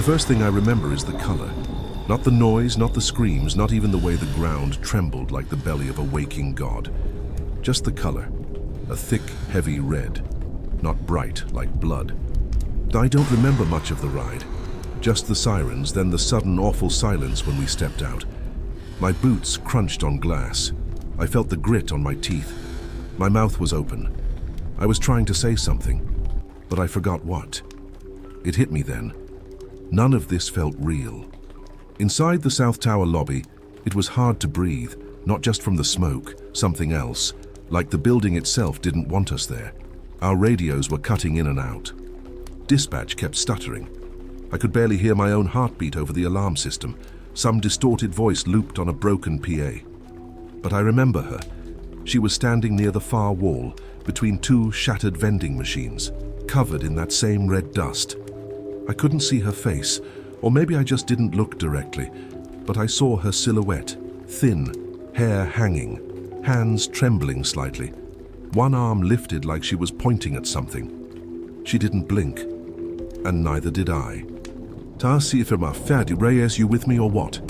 first thing I remember is the color. Not the noise, not the screams, not even the way the ground trembled like the belly of a waking god. Just the color. A thick, heavy red. Not bright like blood. I don't remember much of the ride. Just the sirens, then the sudden awful silence when we stepped out. My boots crunched on glass. I felt the grit on my teeth. My mouth was open. I was trying to say something, but I forgot what. It hit me then. None of this felt real. Inside the South Tower lobby, it was hard to breathe, not just from the smoke, something else, like the building itself didn't want us there. Our radios were cutting in and out. Dispatch kept stuttering. I could barely hear my own heartbeat over the alarm system. Some distorted voice looped on a broken PA. But I remember her. She was standing near the far wall, between two shattered vending machines, covered in that same red dust. I couldn't see her face, or maybe I just didn't look directly, but I saw her silhouette, thin, hair hanging, hands trembling slightly. One arm lifted like she was pointing at something. She didn't blink, and neither did I. Reyes, you with me or what?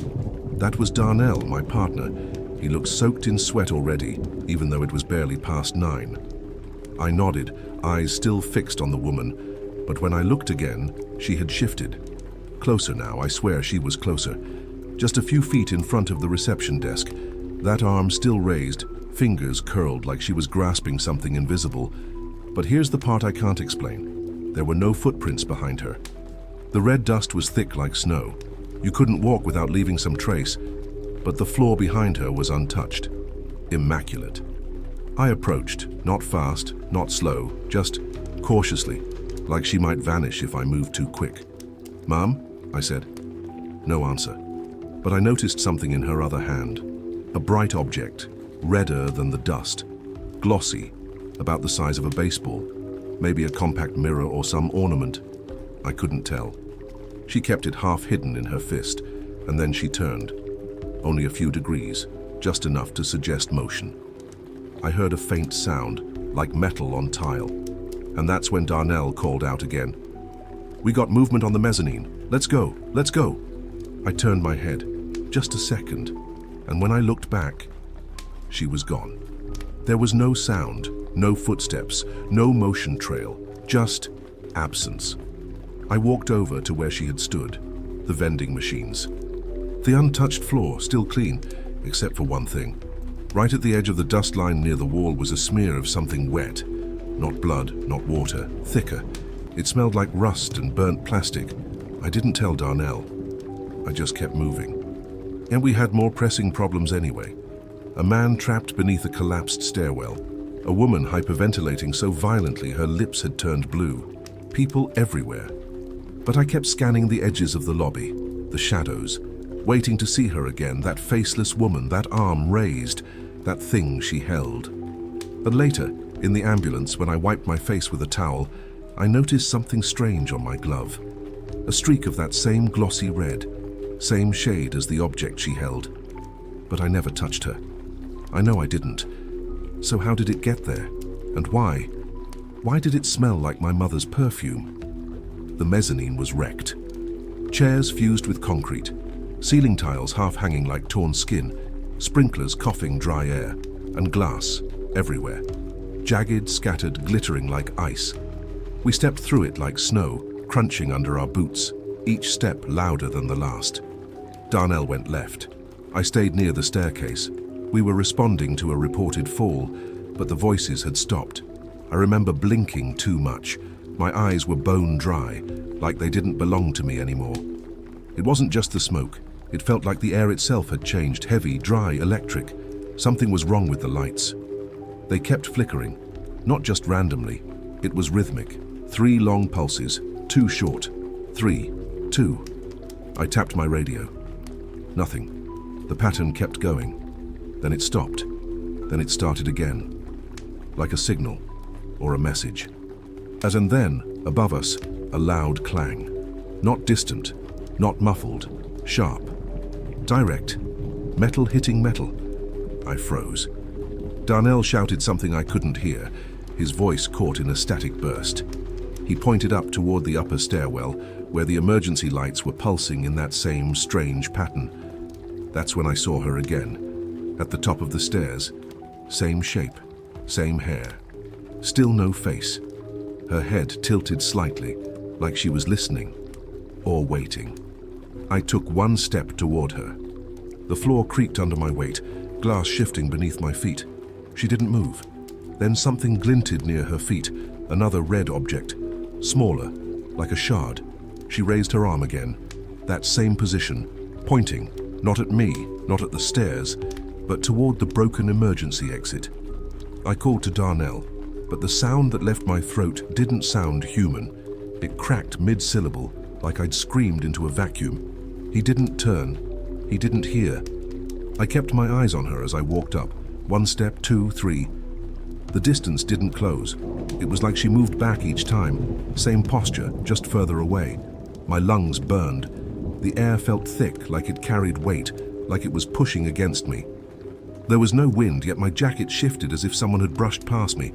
That was Darnell, my partner. He looked soaked in sweat already, even though it was barely past 9. I nodded, eyes still fixed on the woman, but when I looked again, she had shifted. Closer now, I swear she was closer. Just a few feet in front of the reception desk, that arm still raised, fingers curled like she was grasping something invisible. But here's the part I can't explain. There were no footprints behind her. The red dust was thick like snow. You couldn't walk without leaving some trace, but the floor behind her was untouched. Immaculate. I approached, not fast, not slow, just cautiously, like she might vanish if I moved too quick. "Mom?" I said. No answer. But I noticed something in her other hand. A bright object, redder than the dust, glossy, about the size of a baseball, maybe a compact mirror or some ornament. I couldn't tell. She kept it half hidden in her fist, and then she turned. Only a few degrees, just enough to suggest motion. I heard a faint sound, like metal on tile, and that's when Darnell called out again. "We got movement on the mezzanine. Let's go, let's go." I turned my head, just a second, and when I looked back, she was gone. There was no sound, no footsteps, no motion trail, just absence. I walked over to where she had stood, the vending machines. The untouched floor, still clean, except for one thing. Right at the edge of the dust line near the wall was a smear of something wet. Not blood, not water, thicker. It smelled like rust and burnt plastic. I didn't tell Darnell. I just kept moving. And we had more pressing problems anyway. A man trapped beneath a collapsed stairwell. A woman hyperventilating so violently her lips had turned blue. People everywhere. But I kept scanning the edges of the lobby, the shadows, waiting to see her again, that faceless woman, that arm raised, that thing she held. But later, in the ambulance, when I wiped my face with a towel, I noticed something strange on my glove. A streak of that same glossy red, same shade as the object she held. But I never touched her. I know I didn't. So how did it get there? And why? Why did it smell like my mother's perfume? The mezzanine was wrecked. Chairs fused with concrete, ceiling tiles half hanging like torn skin, sprinklers coughing dry air, and glass everywhere. Jagged, scattered, glittering like ice. We stepped through it like snow, crunching under our boots, each step louder than the last. Darnell went left. I stayed near the staircase. We were responding to a reported fall, but the voices had stopped. I remember blinking too much. My eyes were bone dry, like they didn't belong to me anymore. It wasn't just the smoke. It felt like the air itself had changed, heavy, dry, electric. Something was wrong with the lights. They kept flickering, not just randomly. It was rhythmic. 3 long pulses, 2 short. 3, 2. I tapped my radio. Nothing. The pattern kept going. Then it stopped. Then it started again. Like a signal or a message. And then, above us, a loud clang. Not distant, not muffled, sharp. Direct. Metal hitting metal. I froze. Darnell shouted something I couldn't hear, his voice caught in a static burst. He pointed up toward the upper stairwell, where the emergency lights were pulsing in that same strange pattern. That's when I saw her again, at the top of the stairs. Same shape, same hair. Still no face. Her head tilted slightly, like she was listening or waiting. I took one step toward her. The floor creaked under my weight, glass shifting beneath my feet. She didn't move. Then something glinted near her feet, another red object, smaller, like a shard. She raised her arm again, that same position, pointing, not at me, not at the stairs, but toward the broken emergency exit. I called to Darnell, but the sound that left my throat didn't sound human. It cracked mid-syllable, like I'd screamed into a vacuum. He didn't turn. He didn't hear. I kept my eyes on her as I walked up. 1 step, 2, 3. The distance didn't close. It was like she moved back each time. Same posture, just further away. My lungs burned. The air felt thick, like it carried weight, like it was pushing against me. There was no wind, yet my jacket shifted as if someone had brushed past me.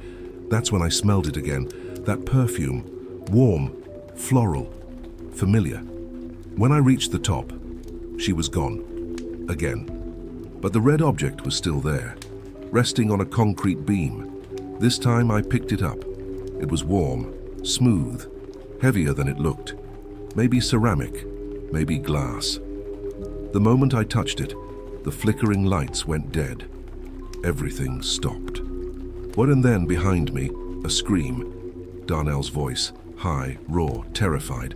That's when I smelled it again. That perfume. Warm, floral, familiar. When I reached the top, she was gone. Again. But the red object was still there, resting on a concrete beam. This time I picked it up. It was warm, smooth, heavier than it looked. Maybe ceramic, maybe glass. The moment I touched it, the flickering lights went dead. Everything stopped. What and then behind me, a scream. Darnell's voice, high, raw, terrified.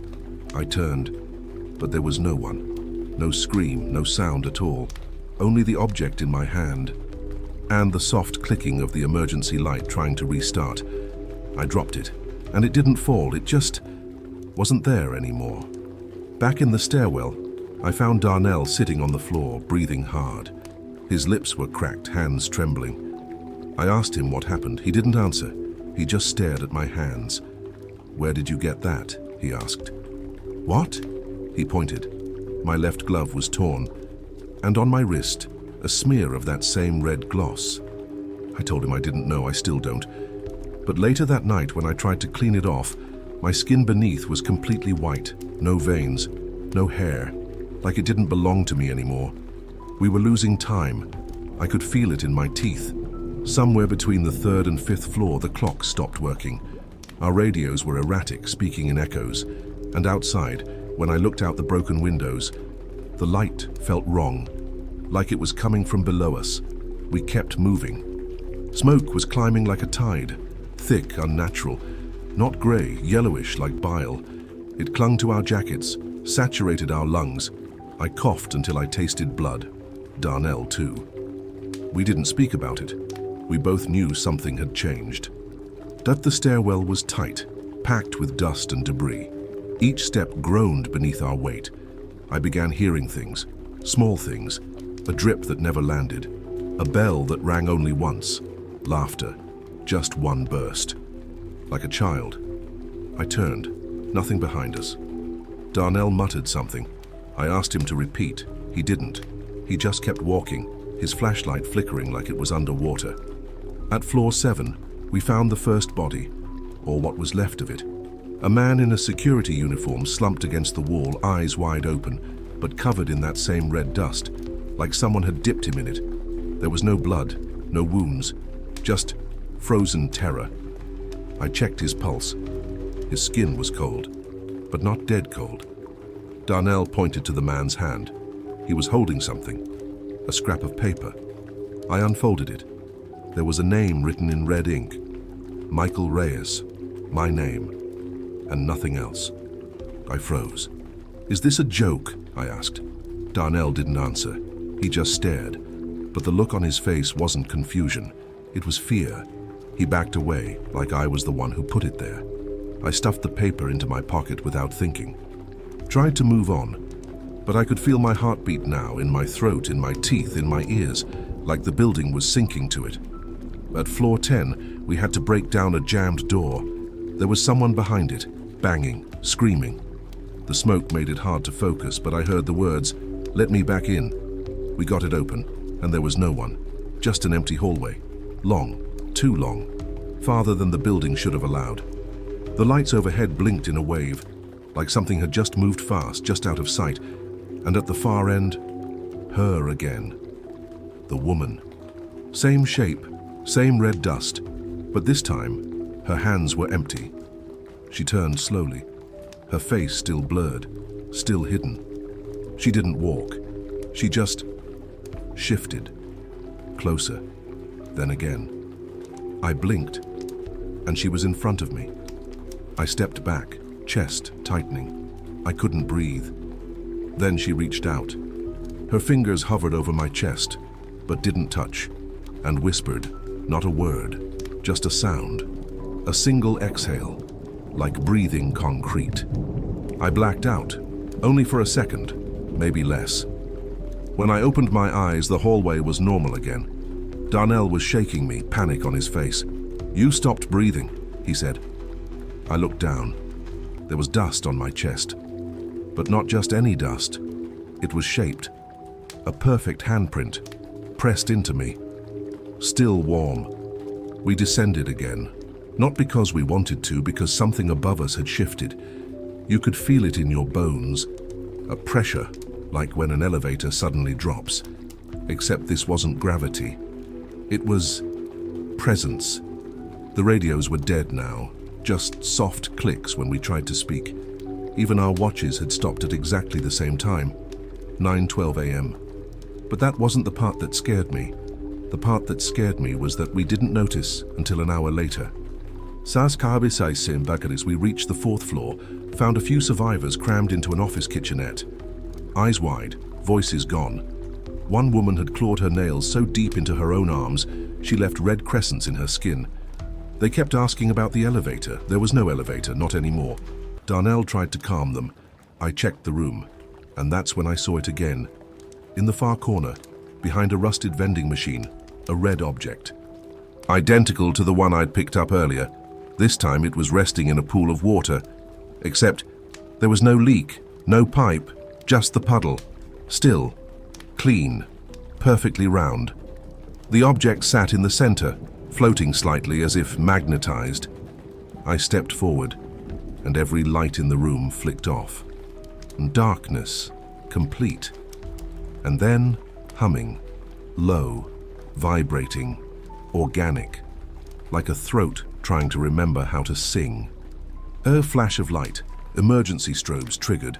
I turned, but there was no one. No scream, no sound at all. Only the object in my hand. And the soft clicking of the emergency light trying to restart. I dropped it, and it didn't fall, it just wasn't there anymore. Back in the stairwell, I found Darnell sitting on the floor, breathing hard. His lips were cracked, hands trembling. I asked him what happened. He didn't answer. He just stared at my hands. "Where did you get that?" he asked. "What?" He pointed. My left glove was torn, and on my wrist, a smear of that same red gloss. I told him I didn't know, I still don't. But later that night, when I tried to clean it off, my skin beneath was completely white, no veins, no hair, like it didn't belong to me anymore. We were losing time. I could feel it in my teeth. Somewhere between the 3rd and 5th floor, the clock stopped working. Our radios were erratic, speaking in echoes. And outside, when I looked out the broken windows, the light felt wrong, like it was coming from below us. We kept moving. Smoke was climbing like a tide, thick, unnatural, not gray, yellowish like bile. It clung to our jackets, saturated our lungs. I coughed until I tasted blood. Darnell, too. We didn't speak about it. We both knew something had changed. That the stairwell was tight, packed with dust and debris. Each step groaned beneath our weight. I began hearing things, small things, a drip that never landed, a bell that rang only once, laughter, just one burst. Like a child. I turned, nothing behind us. Darnell muttered something. I asked him to repeat. He didn't. He just kept walking, his flashlight flickering like it was underwater. At floor 7, we found the first body, or what was left of it. A man in a security uniform slumped against the wall, eyes wide open, but covered in that same red dust, like someone had dipped him in it. There was no blood, no wounds, just frozen terror. I checked his pulse. His skin was cold, but not dead cold. Darnell pointed to the man's hand. He was holding something, a scrap of paper. I unfolded it. There was a name written in red ink. Michael Reyes, my name, and nothing else. I froze. "Is this a joke?" I asked. Darnell didn't answer. He just stared, but the look on his face wasn't confusion. It was fear. He backed away, like I was the one who put it there. I stuffed the paper into my pocket without thinking. Tried to move on, but I could feel my heartbeat now, in my throat, in my teeth, in my ears, like the building was sinking to it. At floor 10, we had to break down a jammed door. There was someone behind it, banging, screaming. The smoke made it hard to focus, but I heard the words, "Let me back in." We got it open, and there was no one. Just an empty hallway. Long, too long. Farther than the building should have allowed. The lights overhead blinked in a wave. like something had just moved fast, just out of sight, and at the far end, her again. The woman. Same shape, same red dust, but this time, her hands were empty. She turned slowly, her face still blurred, still hidden. She didn't walk, she just shifted. Closer, then again. I blinked, and she was in front of me. I stepped back, chest tightening. I couldn't breathe. Then she reached out. Her fingers hovered over my chest, but didn't touch, and whispered, not a word, just a sound, a single exhale, like breathing concrete. I blacked out, only for a second, maybe less. When I opened my eyes, the hallway was normal again. Darnell was shaking me, panic on his face. "You stopped breathing," he said. I looked down. There was dust on my chest. But not just any dust. It was shaped. A perfect handprint, pressed into me. Still warm. We descended again. Not because we wanted to, because something above us had shifted. You could feel it in your bones. A pressure, like when an elevator suddenly drops. Except this wasn't gravity. It was presence. The radios were dead now, just soft clicks when we tried to speak. Even our watches had stopped at exactly the same time, 9:12 a.m. But that wasn't the part that scared me. The part that scared me was that we didn't notice until an hour later. As we reached the 4th floor, found a few survivors crammed into an office kitchenette. Eyes wide, voices gone. One woman had clawed her nails so deep into her own arms, she left red crescents in her skin. They kept asking about the elevator. There was no elevator, not anymore. Darnell tried to calm them. I checked the room, and that's when I saw it again. In the far corner, behind a rusted vending machine, a red object. Identical to the one I'd picked up earlier. This time it was resting in a pool of water. Except there was no leak, no pipe, just the puddle. Still, clean, perfectly round. The object sat in the center, floating slightly as if magnetized. I stepped forward, and every light in the room flicked off. And darkness, complete. And then, humming, low, vibrating, organic, like a throat trying to remember how to sing. A flash of light, emergency strobes triggered,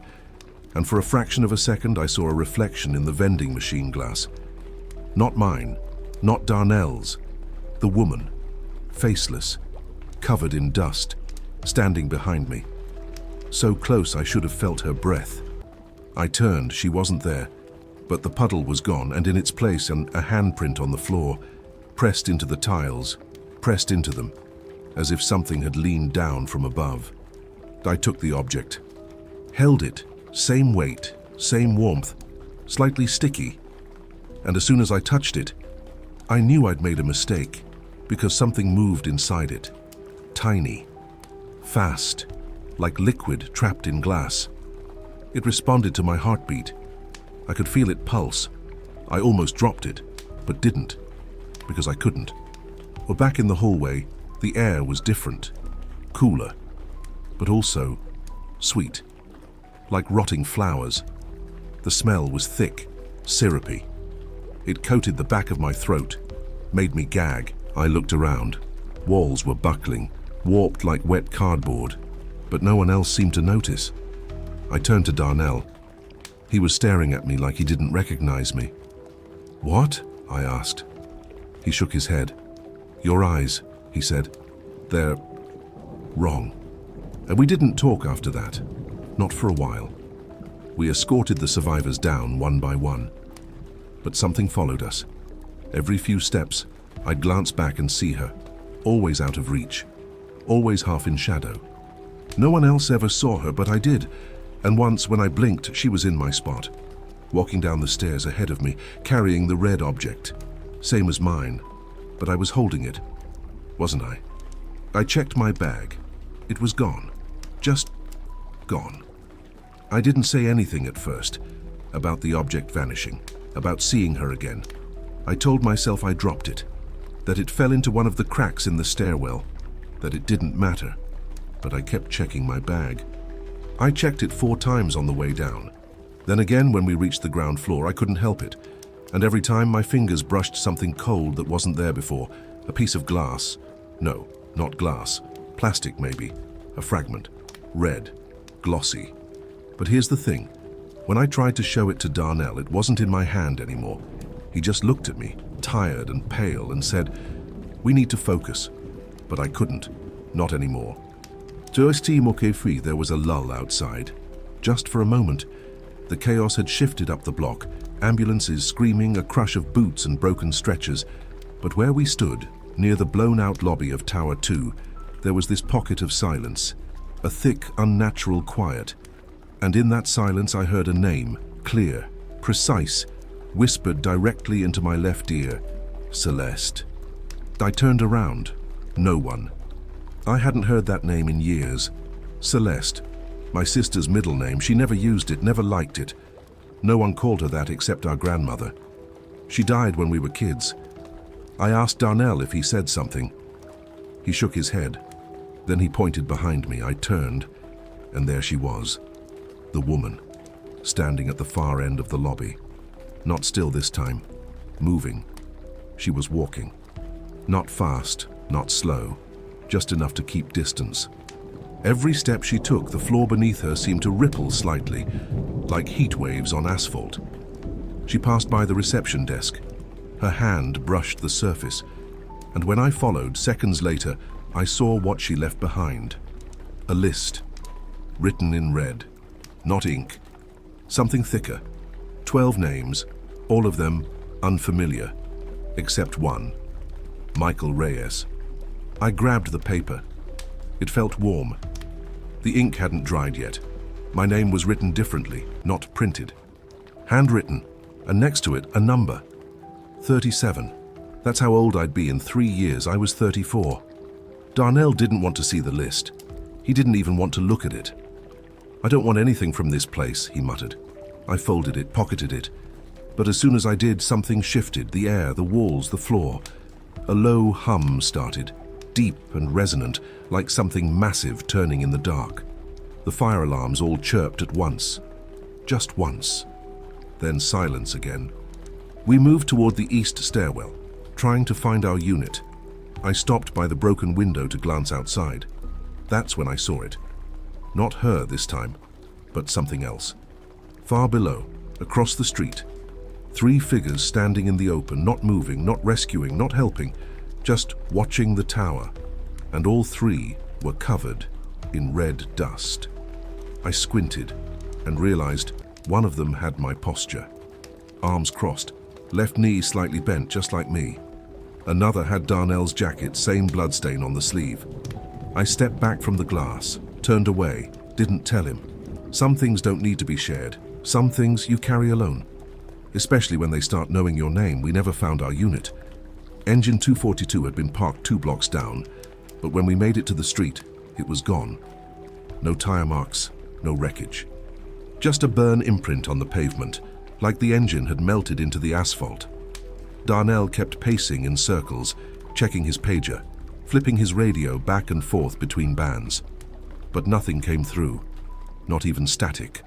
and for a fraction of a second I saw a reflection in the vending machine glass. Not mine, not Darnell's. The woman, faceless, covered in dust, standing behind me. So close I should have felt her breath. I turned, she wasn't there, but the puddle was gone, and in its place a handprint on the floor, pressed into the tiles, pressed into them, as if something had leaned down from above. I took the object, held it, same weight, same warmth, slightly sticky, and as soon as I touched it, I knew I'd made a mistake, because something moved inside it. Tiny, fast, like liquid trapped in glass. It responded to my heartbeat. I could feel it pulse. I almost dropped it, but didn't, because I couldn't. Well, back in the hallway, the air was different, cooler, but also sweet, like rotting flowers. The smell was thick, syrupy. It coated the back of my throat, made me gag. I looked around. Walls were buckling, warped like wet cardboard, but no one else seemed to notice. I turned to Darnell. He was staring at me like he didn't recognize me. "What?" I asked. He shook his head. "Your eyes," he said. "They're wrong." And we didn't talk after that, not for a while. We escorted the survivors down one by one. But something followed us. Every few steps, I'd glance back and see her, always out of reach, always half in shadow. No one else ever saw her, but I did, and once when I blinked, she was in my spot, walking down the stairs ahead of me, carrying the red object, same as mine, but I was holding it, wasn't I? I checked my bag. It was gone, just gone. I didn't say anything at first about the object vanishing, about seeing her again. I told myself I dropped it, that it fell into one of the cracks in the stairwell, that it didn't matter, but I kept checking my bag. I checked it 4 times on the way down. Then again when we reached the ground floor, I couldn't help it. And every time my fingers brushed something cold that wasn't there before. A piece of glass. No, not glass. Plastic maybe. A fragment. Red. Glossy. But here's the thing. When I tried to show it to Darnell, it wasn't in my hand anymore. He just looked at me, tired and pale, and said, "We need to focus." But I couldn't. Not anymore. To estime que fui, there was a lull outside. Just for a moment. The chaos had shifted up the block, ambulances screaming, a crush of boots and broken stretchers. But where we stood, near the blown-out lobby of Tower 2, there was this pocket of silence, a thick, unnatural quiet. And in that silence I heard a name, clear, precise, whispered directly into my left ear, Celeste. I turned around. No one. I hadn't heard that name in years. Celeste. My sister's middle name. She never used it, never liked it. No one called her that except our grandmother. She died when we were kids. I asked Darnell if he said something. He shook his head. Then he pointed behind me. I turned, and there she was. The woman, standing at the far end of the lobby. Not still this time. Moving. She was walking. Not fast, not slow. Just enough to keep distance. Every step she took, the floor beneath her seemed to ripple slightly, like heat waves on asphalt. She passed by the reception desk. Her hand brushed the surface, and when I followed, seconds later, I saw what she left behind. A list, written in red, not ink, something thicker. 12 names, all of them unfamiliar, except one, Michael Reyes. I grabbed the paper. It felt warm. The ink hadn't dried yet. My name was written differently, not printed. Handwritten, and next to it, a number. 37. That's how old I'd be in 3 years. I was 34. Darnell didn't want to see the list. He didn't even want to look at it. "I don't want anything from this place," he muttered. I folded it, pocketed it. But as soon as I did, something shifted, the air, the walls, the floor. A low hum started, deep and resonant, like something massive turning in the dark. The fire alarms all chirped at once. Just once. Then silence again. We moved toward the east stairwell, trying to find our unit. I stopped by the broken window to glance outside. That's when I saw it. Not her this time, but something else. Far below, across the street, 3 figures standing in the open, not moving, not rescuing, not helping, just watching the tower, and all 3 were covered in red dust. I squinted and realized one of them had my posture. Arms crossed, left knee slightly bent, just like me. Another had Darnell's jacket, same bloodstain on the sleeve. I stepped back from the glass, turned away, didn't tell him. Some things don't need to be shared. Some things you carry alone. Especially when they start knowing your name. We never found our unit. Engine 242 had been parked 2 blocks down, but when we made it to the street, it was gone. No tire marks, no wreckage. Just a burn imprint on the pavement, like the engine had melted into the asphalt. Darnell kept pacing in circles, checking his pager, flipping his radio back and forth between bands. But nothing came through, not even static.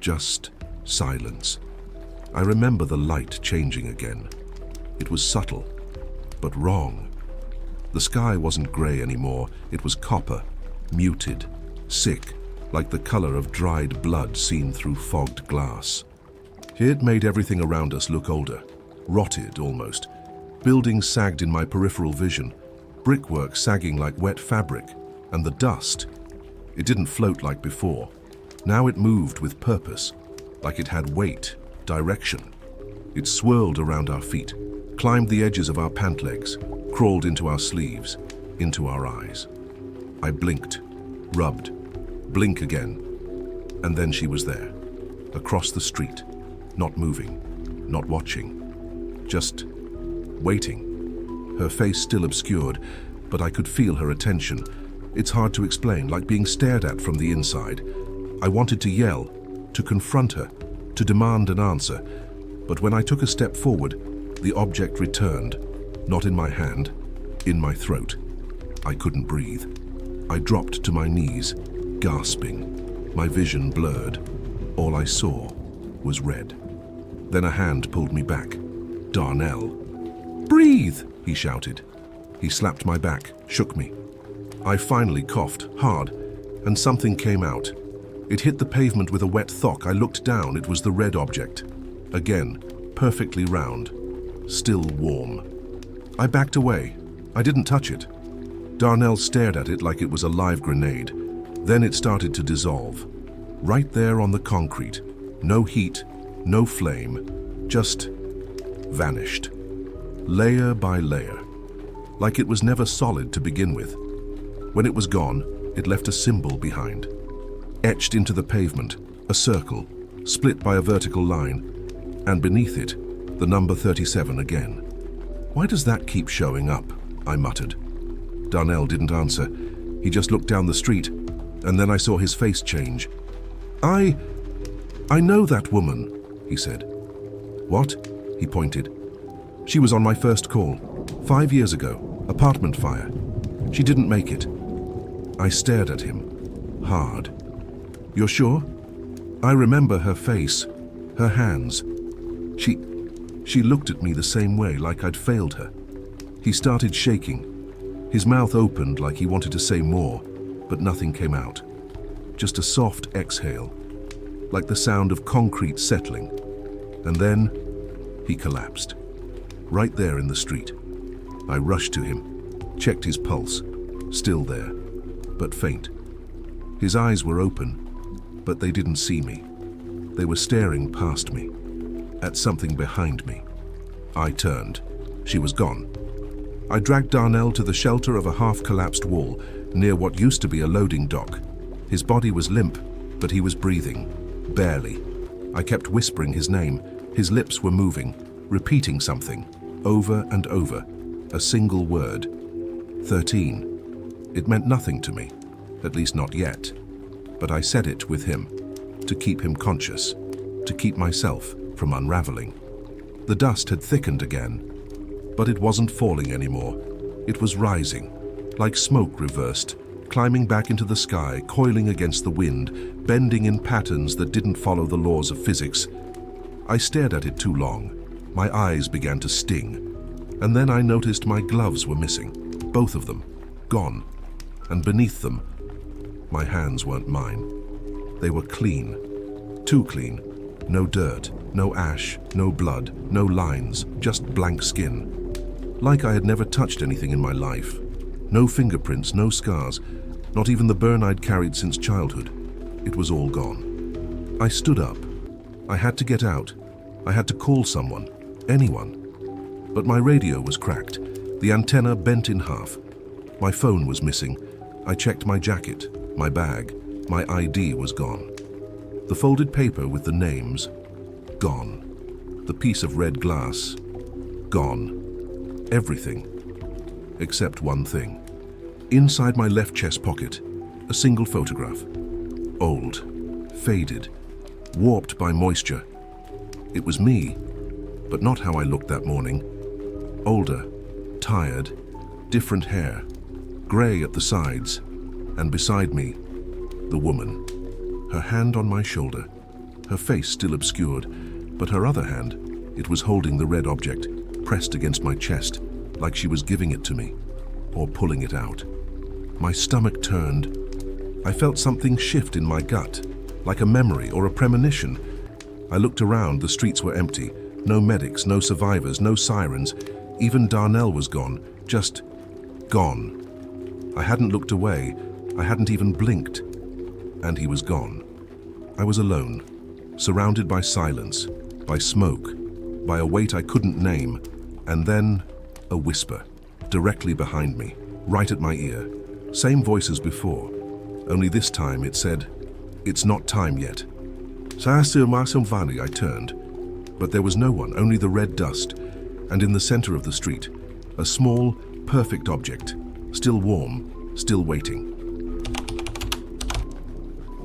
Just silence. I remember the light changing again. It was subtle, but wrong. The sky wasn't grey anymore, it was copper, muted, sick, like the color of dried blood seen through fogged glass. It made everything around us look older, rotted almost. Buildings sagged in my peripheral vision, brickwork sagging like wet fabric, and the dust. It didn't float like before. Now it moved with purpose, like it had weight, direction. It swirled around our feet, climbed the edges of our pant legs, crawled into our sleeves, into our eyes. I blinked, rubbed, blink again, and then she was there, across the street, not moving, not watching, just waiting. Her face still obscured, but I could feel her attention. It's hard to explain, like being stared at from the inside. I wanted to yell, to confront her, to demand an answer, but when I took a step forward, the object returned, not in my hand, in my throat. I couldn't breathe. I dropped to my knees, gasping. My vision blurred. All I saw was red. Then a hand pulled me back. Darnell. "Breathe!" he shouted. He slapped my back, shook me. I finally coughed, hard, and something came out. It hit the pavement with a wet thock. I looked down. It was the red object. Again, perfectly round, still warm. I backed away. I didn't touch it. Darnell stared at it like it was a live grenade. Then it started to dissolve. Right there on the concrete. No heat, no flame, just vanished. Layer by layer. Like it was never solid to begin with. When it was gone, it left a symbol behind. Etched into the pavement, a circle, split by a vertical line, and beneath it, the number 37 again. "Why does that keep showing up?" I muttered. Darnell didn't answer. He just looked down the street, and then I saw his face change. I know that woman," he said. "What?" he pointed. "She was on my first call, 5 years ago, apartment fire. She didn't make it." I stared at him, hard. "You're sure?" I remember her face, her hands. She looked at me the same way, like I'd failed her. He started shaking. His mouth opened like he wanted to say more, but nothing came out. Just a soft exhale, like the sound of concrete settling. And then he collapsed, right there in the street. I rushed to him, checked his pulse, still there, but faint. His eyes were open, but they didn't see me. They were staring past me, at something behind me. I turned. She was gone. I dragged Darnell to the shelter of a half-collapsed wall near what used to be a loading dock. His body was limp, but he was breathing, barely. I kept whispering his name. His lips were moving, repeating something, over and over, a single word. 13. It meant nothing to me, at least not yet. But I said it with him, to keep him conscious, to keep myself from unraveling. The dust had thickened again, but it wasn't falling anymore. It was rising, like smoke reversed, climbing back into the sky, coiling against the wind, bending in patterns that didn't follow the laws of physics. I stared at it too long. My eyes began to sting. And then I noticed my gloves were missing, both of them, gone. And beneath them, my hands weren't mine. They were clean, too clean. No dirt, no ash, no blood, no lines, just blank skin. Like I had never touched anything in my life. No fingerprints, no scars, not even the burn I'd carried since childhood. It was all gone. I stood up. I had to get out. I had to call someone, anyone. But my radio was cracked, the antenna bent in half. My phone was missing. I checked my jacket, my bag. My ID was gone. The folded paper with the names, gone. The piece of red glass, gone. Everything, except one thing. Inside my left chest pocket, a single photograph. Old, faded, warped by moisture. It was me, but not how I looked that morning. Older, tired, different hair, gray at the sides, and beside me, the woman. Her hand on my shoulder, her face still obscured, but her other hand, it was holding the red object, pressed against my chest, like she was giving it to me, or pulling it out. My stomach turned. I felt something shift in my gut, like a memory or a premonition. I looked around. The streets were empty. No medics, no survivors, no sirens. Even Darnell was gone, just gone. I hadn't looked away. I hadn't even blinked. And he was gone. I was alone, surrounded by silence, by smoke, by a weight I couldn't name, and then a whisper, directly behind me, right at my ear. Same voice as before, only this time it said, "It's not time yet." I turned, but there was no one, only the red dust, and in the center of the street, a small, perfect object, still warm, still waiting.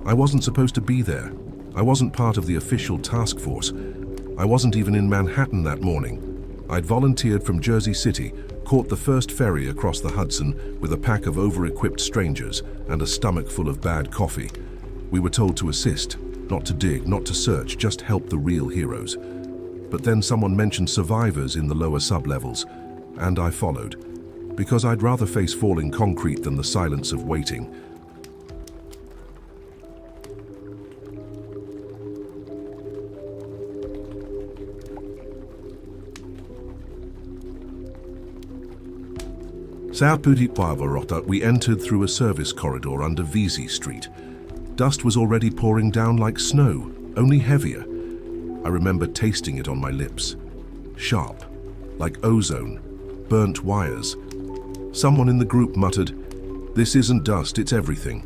I wasn't supposed to be there. I wasn't part of the official task force. I wasn't even in Manhattan that morning. I'd volunteered from Jersey City, caught the first ferry across the Hudson with a pack of over-equipped strangers and a stomach full of bad coffee. We were told to assist, not to dig, not to search, just help the real heroes. But then someone mentioned survivors in the lower sublevels, and I followed, because I'd rather face falling concrete than the silence of waiting. We entered through a service corridor under VZ Street. Dust was already pouring down like snow, only heavier. I remember tasting it on my lips. Sharp, like ozone, burnt wires. Someone in the group muttered, "This isn't dust, it's everything."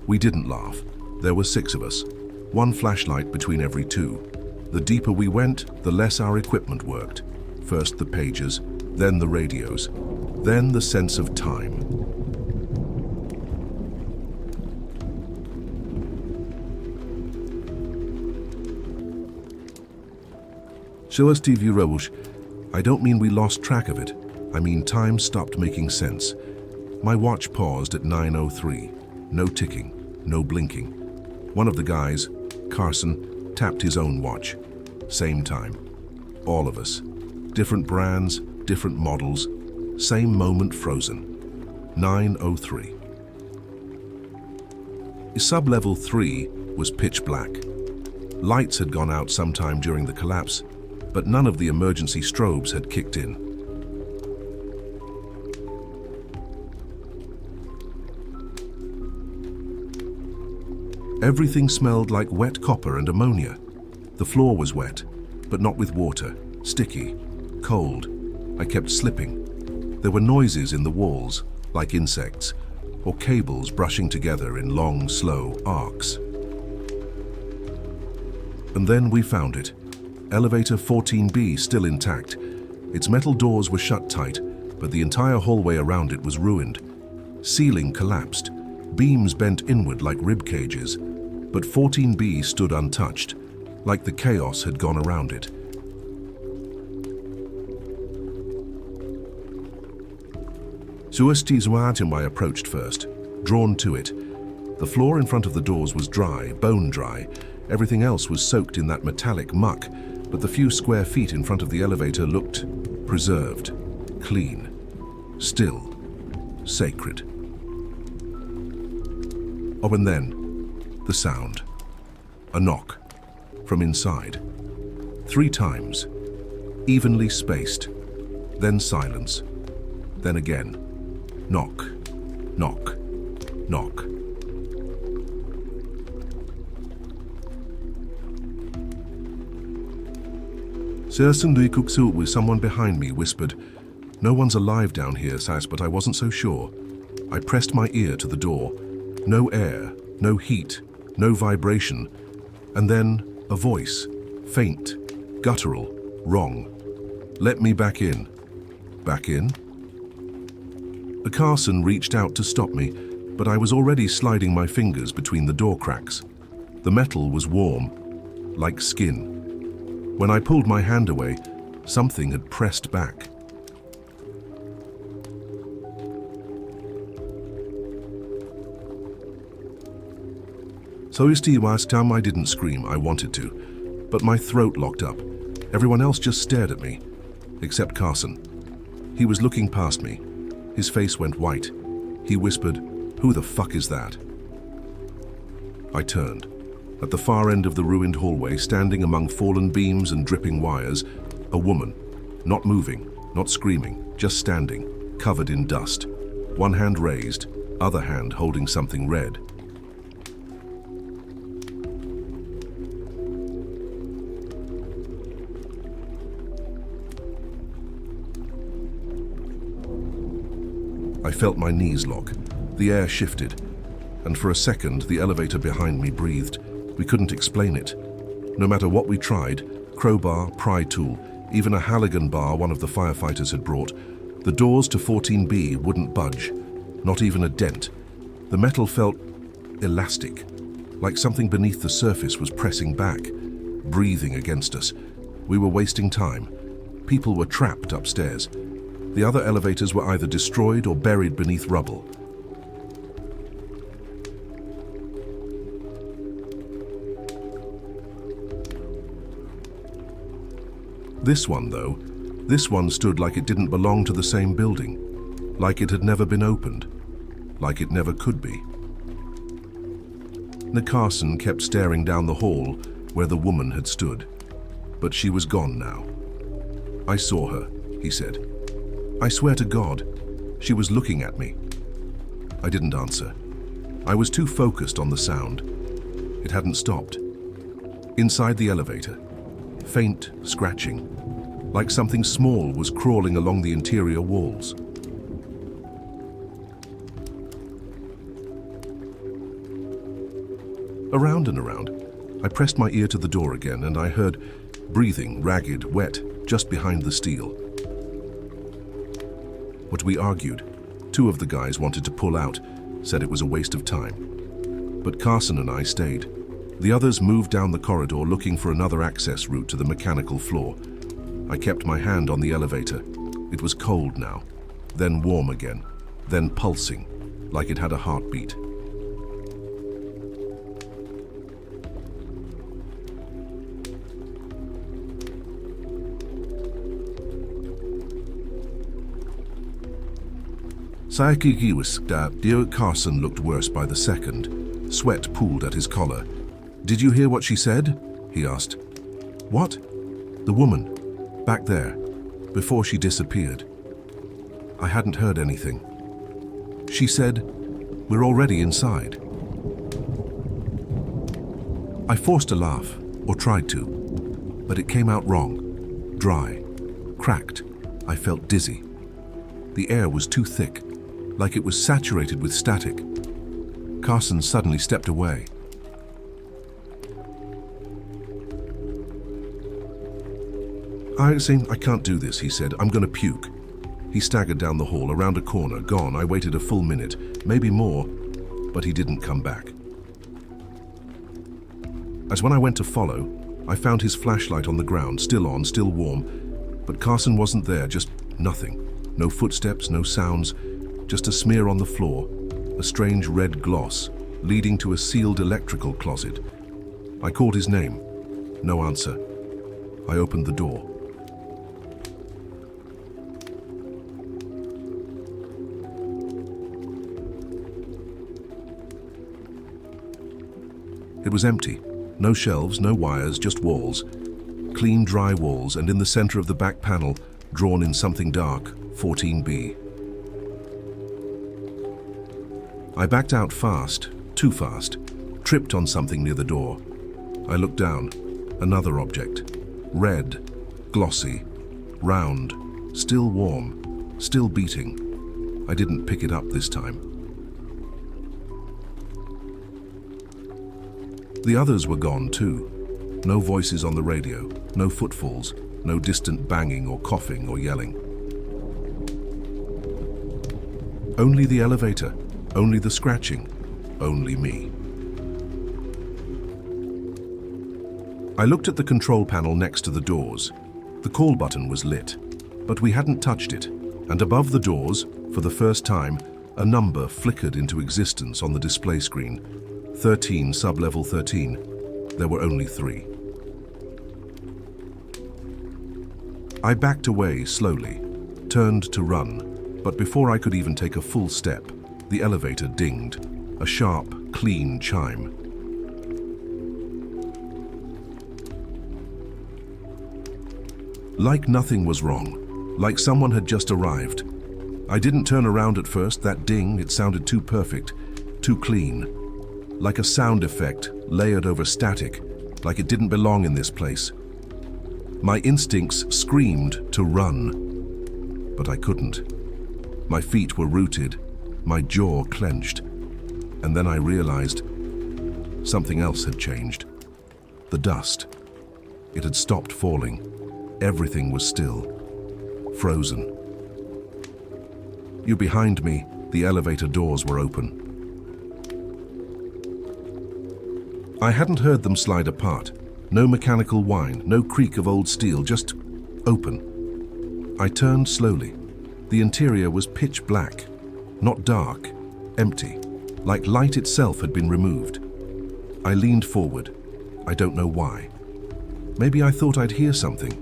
We didn't laugh. There were 6 of us, 1 flashlight between every 2. The deeper we went, the less our equipment worked. First the pagers, then the radios, then the sense of time. I don't mean we lost track of it. I mean time stopped making sense. My watch paused at 9:03. No ticking, no blinking. One of the guys, Carson, tapped his own watch. Same time. All of us. Different brands, different models. Same moment frozen. 9:03. Sub-level 3 was pitch black. Lights had gone out sometime during the collapse, but none of the emergency strobes had kicked in. Everything smelled like wet copper and ammonia. The floor was wet, but not with water, sticky, cold. I kept slipping. There were noises in the walls, like insects, or cables brushing together in long, slow arcs. And then we found it. Elevator 14B still intact. Its metal doors were shut tight, but the entire hallway around it was ruined. Ceiling collapsed, beams bent inward like rib cages, but 14B stood untouched, like the chaos had gone around it. I approached first, drawn to it. The floor in front of the doors was dry, bone dry. Everything else was soaked in that metallic muck, but the few square feet in front of the elevator looked preserved, clean, still, sacred. Oh, and then, the sound. A knock, from inside. 3 times, evenly spaced, then silence, then again. Knock, knock, knock. With someone behind me whispered, "No one's alive down here, Sas," but I wasn't so sure. I pressed my ear to the door. No air, no heat, no vibration. And then a voice, faint, guttural, wrong. "Let me back in." Back in? A Carson reached out to stop me, but I was already sliding my fingers between the door cracks. The metal was warm, like skin. When I pulled my hand away, something had pressed back. I didn't scream, I wanted to, but my throat locked up. Everyone else just stared at me, except Carson. He was looking past me. His face went white. He whispered, "Who the fuck is that?" I turned. At the far end of the ruined hallway, standing among fallen beams and dripping wires, a woman, not moving, not screaming, just standing, covered in dust. One hand raised, other hand holding something red. I felt my knees lock. The air shifted, and for a second the elevator behind me breathed. We couldn't explain it. No matter what we tried, crowbar, pry tool, even a Halligan bar one of the firefighters had brought, the doors to 14B wouldn't budge, not even a dent. The metal felt elastic, like something beneath the surface was pressing back, breathing against us. We were wasting time. People were trapped upstairs. The other elevators were either destroyed or buried beneath rubble. This one, though, this one stood like it didn't belong to the same building, like it had never been opened, like it never could be. Carson kept staring down the hall where the woman had stood, but she was gone now. "I saw her," he said. "I swear to God, she was looking at me." I didn't answer. I was too focused on the sound. It hadn't stopped. Inside the elevator, faint scratching, like something small was crawling along the interior walls. Around and around, I pressed my ear to the door again, and I heard breathing, ragged, wet, just behind the steel. But we argued. Two of the guys wanted to pull out, said it was a waste of time. But Carson and I stayed. The others moved down the corridor looking for another access route to the mechanical floor. I kept my hand on the elevator. It was cold now, then warm again, then pulsing, like it had a heartbeat. Dear Carson looked worse by the second. Sweat pooled at his collar. "Did you hear what she said?" he asked. "What?" "The woman. Back there. Before she disappeared." I hadn't heard anything. She said, "We're already inside." I forced a laugh, or tried to, but it came out wrong. Dry. Cracked. I felt dizzy. The air was too thick, like it was saturated with static. Carson suddenly stepped away. I can't do this," he said. "I'm going to puke." He staggered down the hall, around a corner, gone. I waited a full minute, maybe more, but he didn't come back. As when I went to follow, I found his flashlight on the ground, still on, still warm, but Carson wasn't there, just nothing. No footsteps, no sounds, just a smear on the floor, a strange red gloss, leading to a sealed electrical closet. I called his name. No answer. I opened the door. It was empty. No shelves, no wires, just walls. Clean, dry walls, and in the center of the back panel, drawn in something dark, 14B. I backed out fast, too fast, tripped on something near the door. I looked down. Another object. Red, glossy, round, still warm, still beating. I didn't pick it up this time. The others were gone too. No voices on the radio, no footfalls, no distant banging or coughing or yelling. Only the elevator, only the scratching, only me. I looked at the control panel next to the doors. The call button was lit, but we hadn't touched it, and above the doors, for the first time, a number flickered into existence on the display screen. 13, sub-level 13. There were only 3. I backed away slowly, turned to run, but before I could even take a full step, the elevator dinged, a sharp, clean chime. Like nothing was wrong, like someone had just arrived. I didn't turn around at first. That ding, it sounded too perfect, too clean. Like a sound effect layered over static, like it didn't belong in this place. My instincts screamed to run, but I couldn't. My feet were rooted, my jaw clenched, and then I realized something else had changed. The dust. It had stopped falling. Everything was still, frozen. "You behind me," the elevator doors were open. I hadn't heard them slide apart. No mechanical whine, no creak of old steel, just open. I turned slowly. The interior was pitch black, not dark, empty, like light itself had been removed. I leaned forward. I don't know why. Maybe I thought I'd hear something.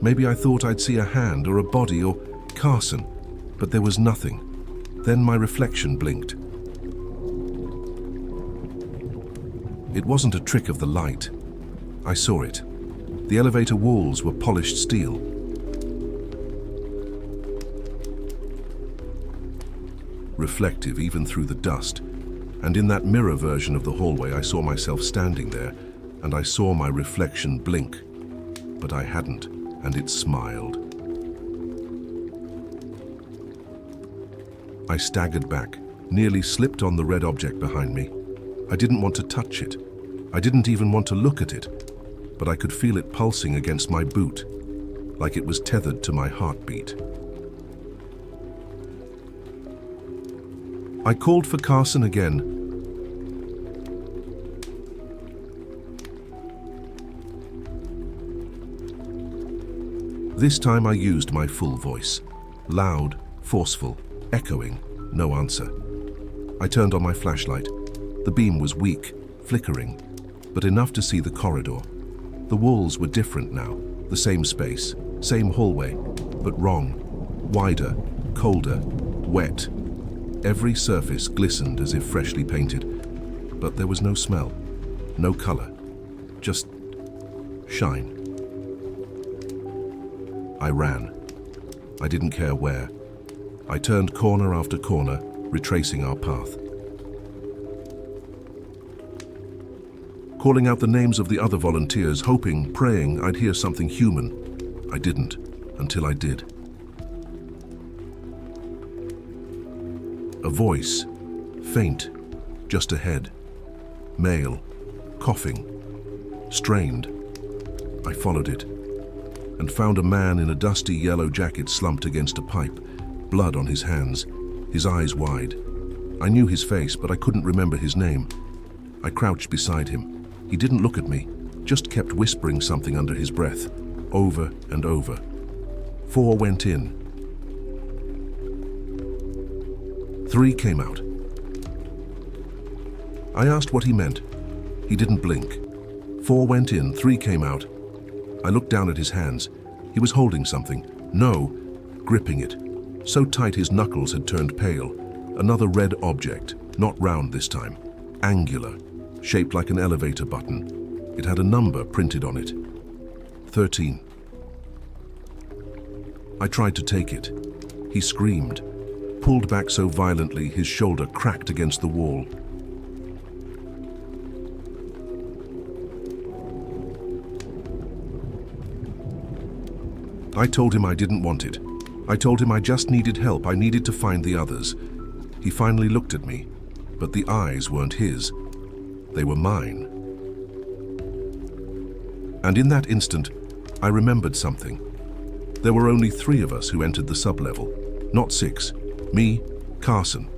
Maybe I thought I'd see a hand or a body or Carson, but there was nothing. Then my reflection blinked. It wasn't a trick of the light. I saw it. The elevator walls were polished steel. Reflective even through the dust. And in that mirror version of the hallway, I saw myself standing there, and I saw my reflection blink. But I hadn't, and it smiled. I staggered back, nearly slipped on the red object behind me. I didn't want to touch it. I didn't even want to look at it, but I could feel it pulsing against my boot, like it was tethered to my heartbeat. I called for Carson again. This time I used my full voice. Loud, forceful, echoing, no answer. I turned on my flashlight. The beam was weak, flickering, but enough to see the corridor. The walls were different now, the same space, same hallway, but wrong. Wider, colder, wet. Every surface glistened as if freshly painted, but there was no smell, no color, just shine. I ran. I didn't care where. I turned corner after corner, retracing our path. Calling out the names of the other volunteers, hoping, praying I'd hear something human. I didn't, until I did. A voice, faint, just ahead. Male, coughing, strained. I followed it, and found a man in a dusty yellow jacket slumped against a pipe, blood on his hands, his eyes wide. I knew his face, but I couldn't remember his name. I crouched beside him. He didn't look at me, just kept whispering something under his breath, over and over. 4 went in. 3 came out. I asked what he meant. He didn't blink. 4 went in, 3 came out. I looked down at his hands. He was holding something. No, gripping it. So tight his knuckles had turned pale. Another red object, not round this time. Angular, shaped like an elevator button. It had a number printed on it. 13. I tried to take it. He screamed, pulled back so violently his shoulder cracked against the wall. I told him I didn't want it. I told him I just needed help. I needed to find the others. He finally looked at me, but the eyes weren't his. They were mine. And in that instant, I remembered something. There were only 3 of us who entered the sub-level, not 6. Me, Carson,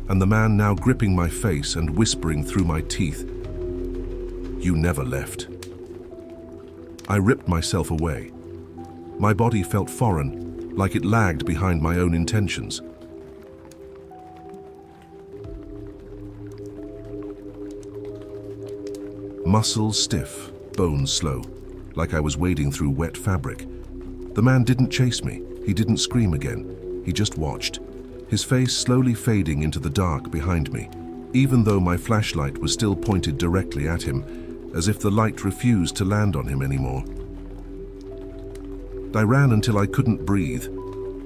and the man now gripping my face and whispering through my teeth, "You never left." I ripped myself away. My body felt foreign, like it lagged behind my own intentions. Muscles stiff, bones slow, like I was wading through wet fabric. The man didn't chase me. He didn't scream again. He just watched, his face slowly fading into the dark behind me, even though my flashlight was still pointed directly at him, as if the light refused to land on him anymore. I ran until I couldn't breathe.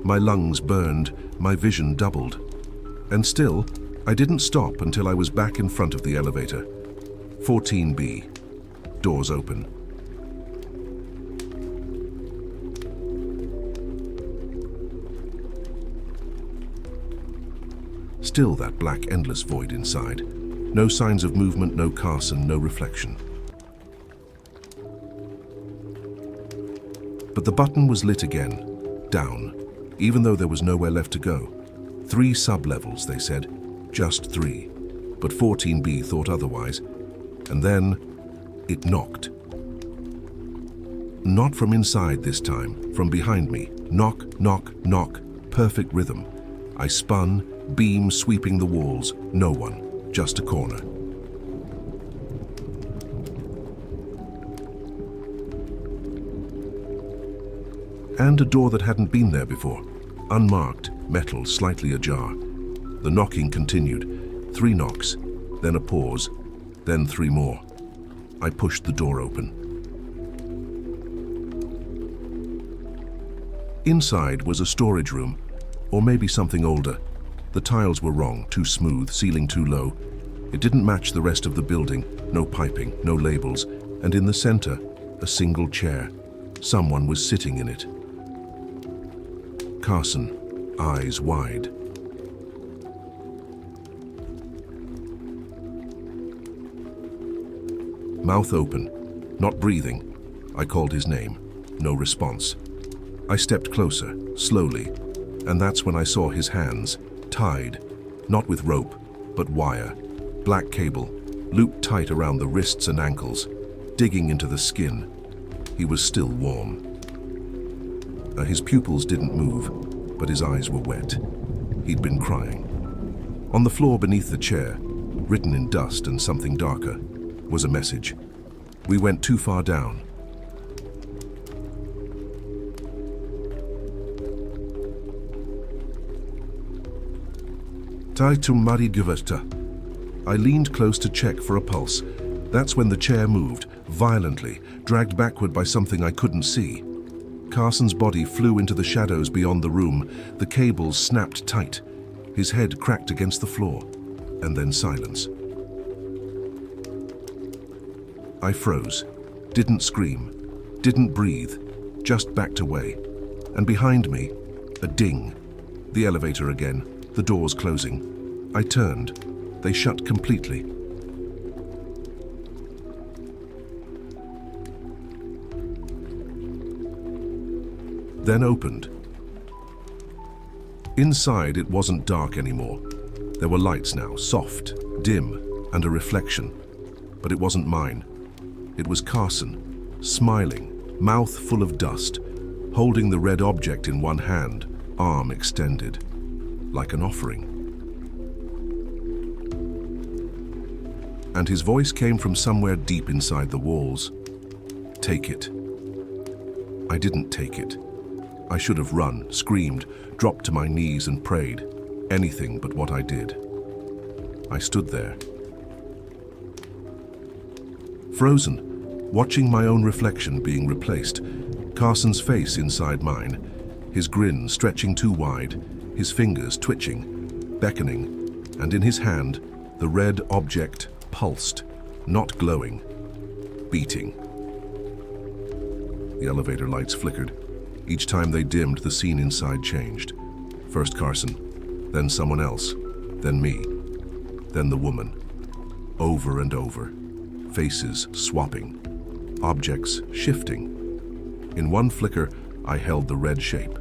My lungs burned, my vision doubled. And still, I didn't stop until I was back in front of the elevator. 14B. Doors open. Still that black, endless void inside. No signs of movement, no Carson, no reflection. But the button was lit again, down, even though there was nowhere left to go. 3 sub-levels, they said, just 3. But 14B thought otherwise. And then, it knocked. Not from inside this time, from behind me. Knock, knock, knock, perfect rhythm. I spun, beam sweeping the walls, no one, just a corner. And a door that hadn't been there before. Unmarked, metal slightly ajar. The knocking continued. 3 knocks, then a pause, then 3 more. I pushed the door open. Inside was a storage room, or maybe something older. The tiles were wrong, too smooth, ceiling too low. It didn't match the rest of the building, no piping, no labels, and in the center, a single chair. Someone was sitting in it. Carson, eyes wide. Mouth open, not breathing. I called his name. No response. I stepped closer, slowly, and that's when I saw his hands, tied, not with rope, but wire. Black cable, looped tight around the wrists and ankles, digging into the skin. He was still warm. His pupils didn't move, but his eyes were wet. He'd been crying. On the floor beneath the chair, written in dust and something darker, was a message. We went too far down. Tai tu mari guvesta. I leaned close to check for a pulse. That's when the chair moved, violently, dragged backward by something I couldn't see. Carson's body flew into the shadows beyond the room. The cables snapped tight. His head cracked against the floor, and then silence. I froze, didn't scream, didn't breathe, just backed away. And behind me, a ding. The elevator again, the doors closing. I turned. They shut completely. Then opened. Inside, it wasn't dark anymore. There were lights now, soft, dim, and a reflection. But it wasn't mine. It was Carson, smiling, mouth full of dust, holding the red object in one hand, arm extended, like an offering. And his voice came from somewhere deep inside the walls. Take it. I didn't take it. I should have run, screamed, dropped to my knees and prayed. Anything but what I did. I stood there. Frozen, watching my own reflection being replaced. Carson's face inside mine, his grin stretching too wide, his fingers twitching, beckoning, and in his hand, the red object pulsed, not glowing, beating. The elevator lights flickered. Each time they dimmed, the scene inside changed. First Carson, then someone else, then me, then the woman. Over and over, faces swapping, objects shifting. In one flicker, I held the red shape.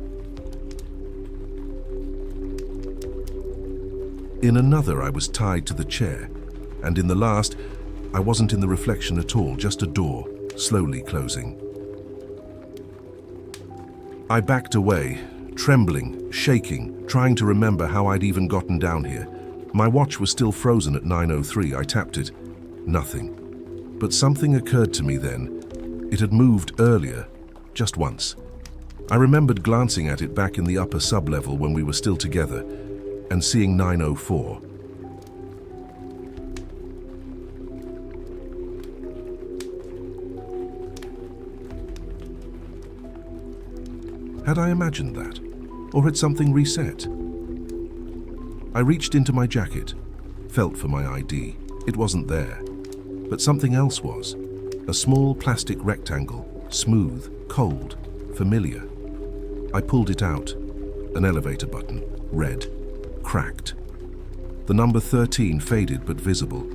In another, I was tied to the chair, and in the last, I wasn't in the reflection at all, just a door, slowly closing. I backed away, trembling, shaking, trying to remember how I'd even gotten down here. My watch was still frozen at 9:03. I tapped it. Nothing. But something occurred to me then. It had moved earlier, just once. I remembered glancing at it back in the upper sub-level when we were still together, and seeing 9:04. Had I imagined that? Or had something reset? I reached into my jacket, felt for my ID. It wasn't there. But something else was. A small plastic rectangle, smooth, cold, familiar. I pulled it out. An elevator button, red, cracked. The number 13 faded but visible.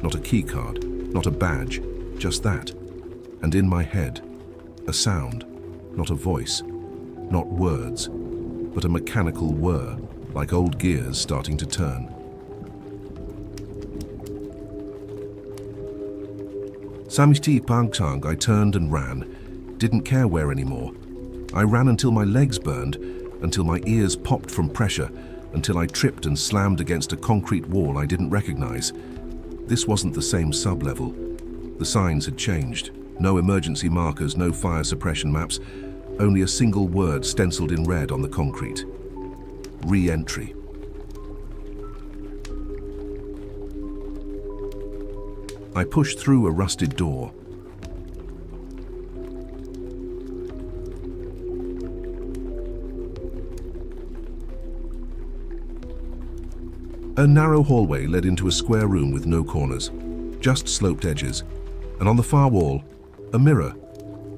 Not a key card, not a badge, just that. And in my head, a sound, not a voice, not words, but a mechanical whir, like old gears starting to turn. Samishti Pangtang, I turned and ran, didn't care where anymore. I ran until my legs burned, until my ears popped from pressure, until I tripped and slammed against a concrete wall I didn't recognize. This wasn't the same sub-level. The signs had changed. No emergency markers, no fire suppression maps. only a single word stenciled in red on the concrete. Re-entry. I pushed through a rusted door. A narrow hallway led into a square room with no corners, just sloped edges, and on the far wall, a mirror.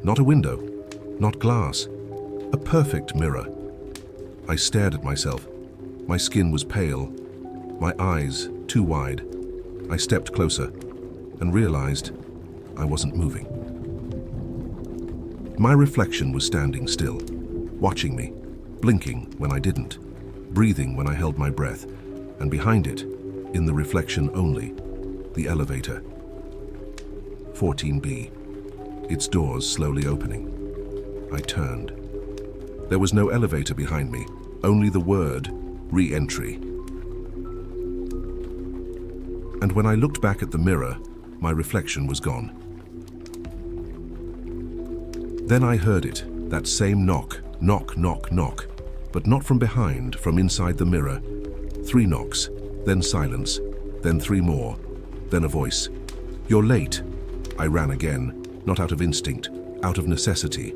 Not a window, not glass, a perfect mirror. I stared at myself. My skin was pale, my eyes too wide. I stepped closer and realized I wasn't moving. My reflection was standing still, watching me, blinking when I didn't, breathing when I held my breath, and behind it, in the reflection only, the elevator. 14B, its doors slowly opening. I turned. There was no elevator behind me, only the word re-entry. And when I looked back at the mirror, my reflection was gone. Then I heard it, that same knock, knock, knock, knock, but not from behind, from inside the mirror. 3 knocks, then silence, then 3 more, then a voice. "You're late." I ran again, not out of instinct, out of necessity.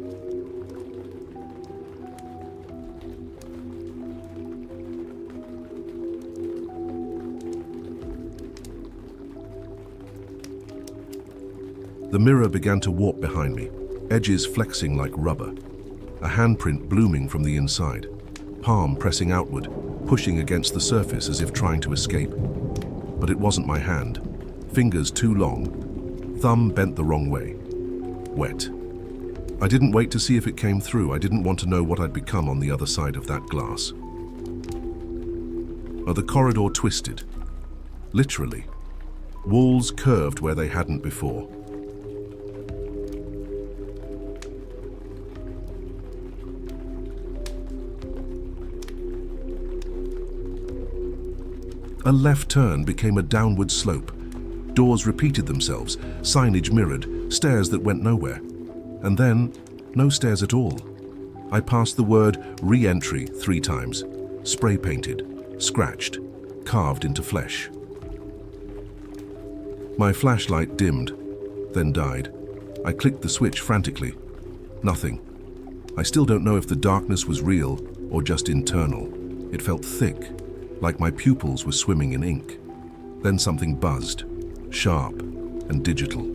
The mirror began to warp behind me, edges flexing like rubber, a handprint blooming from the inside, palm pressing outward, pushing against the surface as if trying to escape. But it wasn't my hand. Fingers too long, thumb bent the wrong way. Wet. I didn't wait to see if it came through. I didn't want to know what I'd become on the other side of that glass. The corridor twisted. Literally. Walls curved where they hadn't before. A left turn became a downward slope. Doors repeated themselves, signage mirrored, stairs that went nowhere. And then, no stairs at all. I passed the word re-entry 3 times, spray painted, scratched, carved into flesh. My flashlight dimmed, then died. I clicked the switch frantically. Nothing. I still don't know if the darkness was real or just internal. It felt thick, like my pupils were swimming in ink. Then something buzzed, sharp and digital.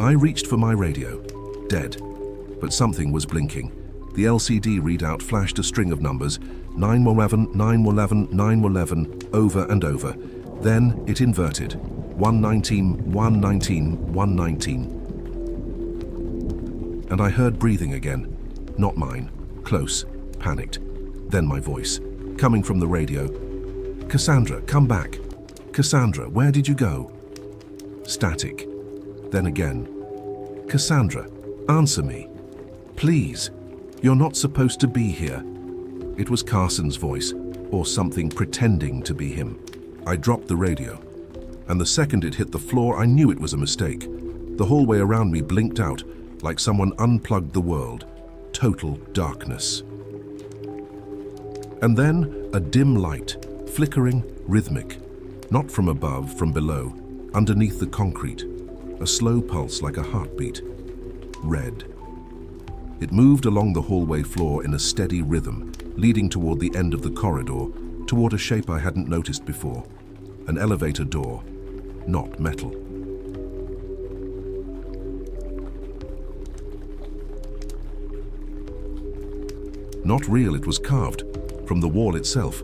I reached for my radio, dead, but something was blinking. The LCD readout flashed a string of numbers, 911, 911, 911, over and over. Then it inverted, 119, 119, 119. And I heard breathing again. Not mine, close, panicked. Then my voice, coming from the radio. "Cassandra, come back. Cassandra, where did you go?" Static. Then again. "Cassandra, answer me. Please, you're not supposed to be here." It was Carson's voice, or something pretending to be him. I dropped the radio, and the second it hit the floor, I knew it was a mistake. The hallway around me blinked out, like someone unplugged the world. Total darkness. And then a dim light, flickering, rhythmic. Not from above, from below, underneath the concrete. A slow pulse like a heartbeat. Red. It moved along the hallway floor in a steady rhythm, leading toward the end of the corridor, toward a shape I hadn't noticed before. An elevator door, not metal. Not real, it was carved, from the wall itself.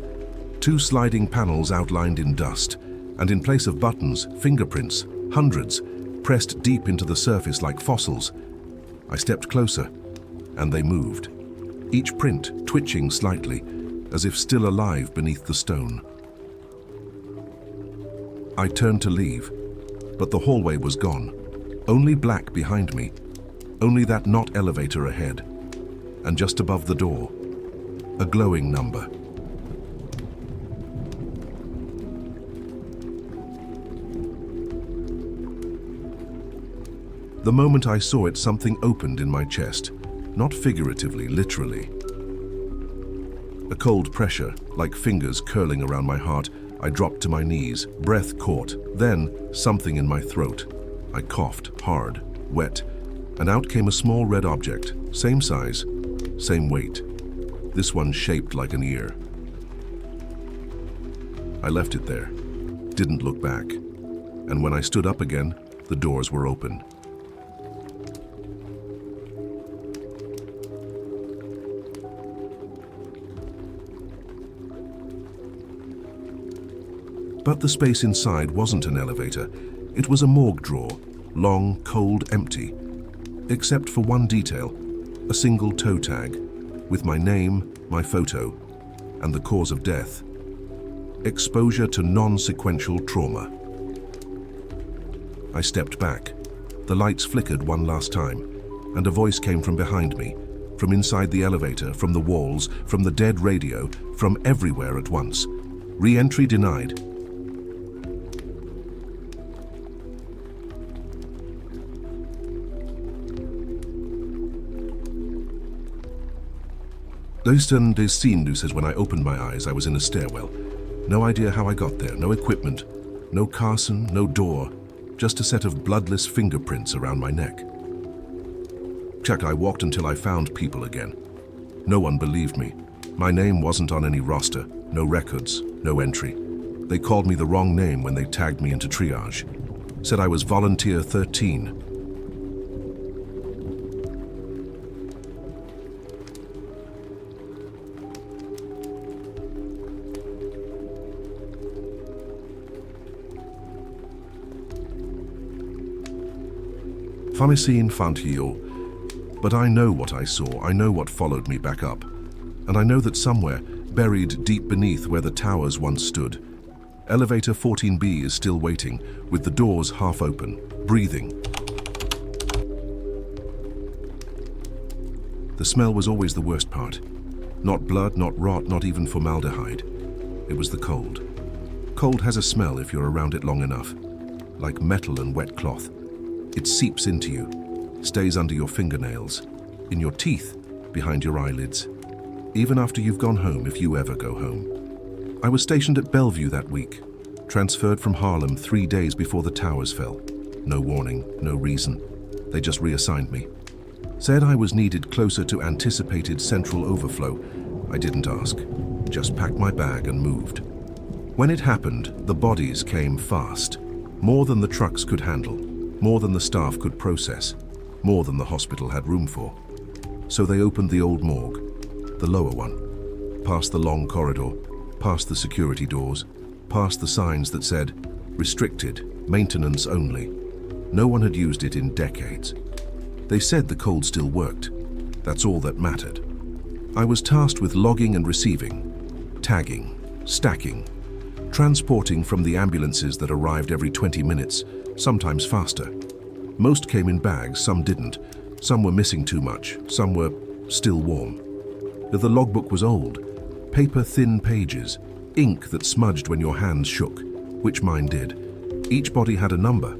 2 sliding panels outlined in dust, and in place of buttons, fingerprints, hundreds, pressed deep into the surface like fossils. I stepped closer, and they moved, each print twitching slightly, as if still alive beneath the stone. I turned to leave, but the hallway was gone. Only black behind me, only that not elevator ahead. And just above the door, a glowing number. The moment I saw it, something opened in my chest, not figuratively, literally. A cold pressure, like fingers curling around my heart. I dropped to my knees, breath caught, then something in my throat. I coughed, hard, wet, and out came a small red object, same size, same weight. This one shaped like an ear. I left it there, didn't look back, and when I stood up again, the doors were open. But the space inside wasn't an elevator. It was a morgue drawer, long, cold, empty, except for one detail, a single toe tag, with my name, my photo, and the cause of death. Exposure to non-sequential trauma. I stepped back. The lights flickered one last time, and a voice came from behind me, from inside the elevator, from the walls, from the dead radio, from everywhere at once. Re-entry denied. Doisten des Sindus says when I opened my eyes, I was in a stairwell. No idea how I got there, no equipment, no Carson, no door, just a set of bloodless fingerprints around my neck. Check, I walked until I found people again. No one believed me. My name wasn't on any roster, no records, no entry. They called me the wrong name when they tagged me into triage. Said I was volunteer 13. Famicine Fantio, but I know what I saw, I know what followed me back up. And I know that somewhere, buried deep beneath where the towers once stood, elevator 14B is still waiting, with the doors half open, breathing. The smell was always the worst part. Not blood, not rot, not even formaldehyde. It was the cold. Cold has a smell if you're around it long enough, like metal and wet cloth. It seeps into you, stays under your fingernails, in your teeth, behind your eyelids, even after you've gone home, if you ever go home. I was stationed at Bellevue that week, transferred from Harlem 3 days before the towers fell. No warning, no reason. They just reassigned me. Said I was needed closer to anticipated central overflow. I didn't ask, just packed my bag and moved. When it happened, the bodies came fast, more than the trucks could handle. More than the staff could process, more than the hospital had room for. So they opened the old morgue, the lower one, past the long corridor, past the security doors, past the signs that said, restricted, maintenance only. No one had used it in decades. They said the cold still worked. That's all that mattered. I was tasked with logging and receiving, tagging, stacking, transporting from the ambulances that arrived every 20 minutes, sometimes faster. Most came in bags, some didn't. Some were missing too much, some were still warm. The logbook was old, paper-thin pages, ink that smudged when your hands shook, which mine did. Each body had a number,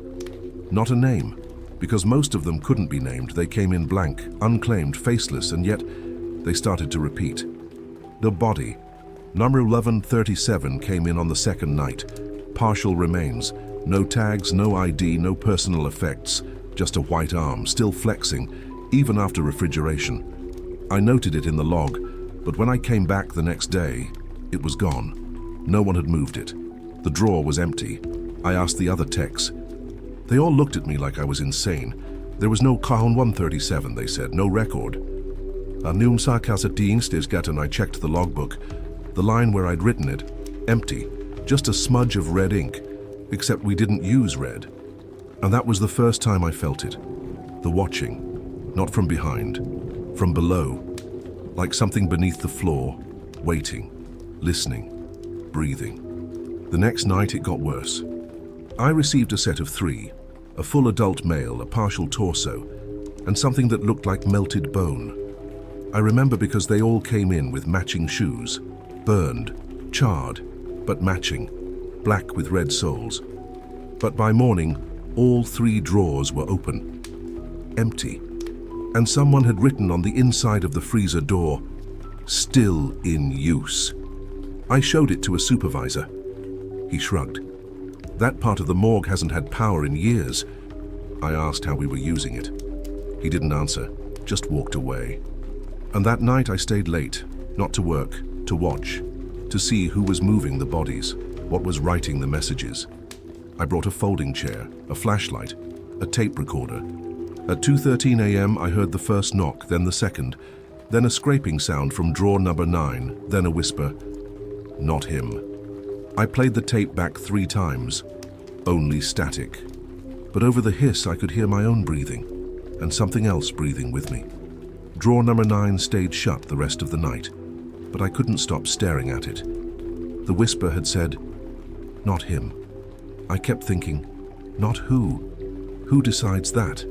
not a name, because most of them couldn't be named. They came in blank, unclaimed, faceless, and yet they started to repeat. The body, number 1137, came in on the second night. Partial remains. No tags, no ID, no personal effects, just a white arm, still flexing, even after refrigeration. I noted it in the log, but when I came back the next day, it was gone. No one had moved it. The drawer was empty. I asked the other techs. They all looked at me like I was insane. There was no Cajon 137, they said, no record. Noem Dienst is and I checked the logbook. The line where I'd written it, empty, just a smudge of red ink. Except we didn't use red. And that was the first time I felt it. The watching, not from behind, from below, like something beneath the floor, waiting, listening, breathing. The next night it got worse. I received a set of 3, a full adult male, a partial torso, and something that looked like melted bone. I remember because they all came in with matching shoes, burned, charred, but matching. Black with red soles. But by morning, all 3 drawers were open. empty. And someone had written on the inside of the freezer door, "Still in use." I showed it to a supervisor. He shrugged. "That part of the morgue hasn't had power in years." I asked how we were using it. He didn't answer, just walked away. And that night I stayed late, not to work, to watch, to see who was moving the bodies, what was writing the messages. I brought a folding chair, a flashlight, a tape recorder. At 2:13 a.m. I heard the first knock, then the second, then a scraping sound from drawer number 9, then a whisper, "Not him." I played the tape back 3 times, only static. But over the hiss I could hear my own breathing, and something else breathing with me. Drawer number 9 stayed shut the rest of the night, but I couldn't stop staring at it. The whisper had said, "Not him." I kept thinking, not who? Who decides that?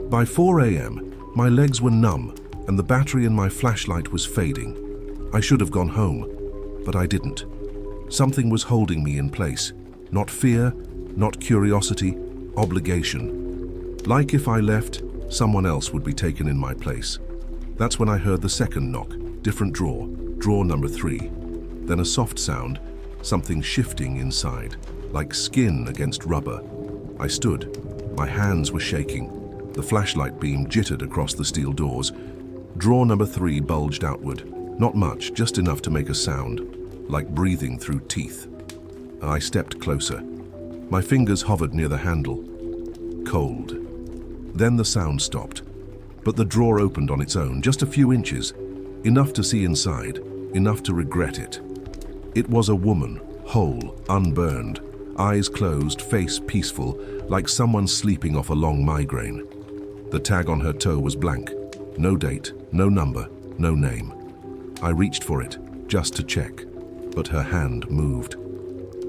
By 4 a.m., my legs were numb and the battery in my flashlight was fading. I should have gone home, but I didn't. Something was holding me in place. Not fear, not curiosity, obligation. Like if I left, someone else would be taken in my place. That's when I heard the second knock, different drawer, drawer number 3. Then a soft sound, something shifting inside, like skin against rubber. I stood. My hands were shaking. The flashlight beam jittered across the steel doors. Drawer number 3 bulged outward. Not much, just enough to make a sound, like breathing through teeth. I stepped closer. My fingers hovered near the handle. Cold. Then the sound stopped. But the drawer opened on its own, just a few inches. Enough to see inside, enough to regret it. It was a woman, whole, unburned, eyes closed, face peaceful, like someone sleeping off a long migraine. The tag on her toe was blank. No date, no number, no name. I reached for it, just to check, but her hand moved.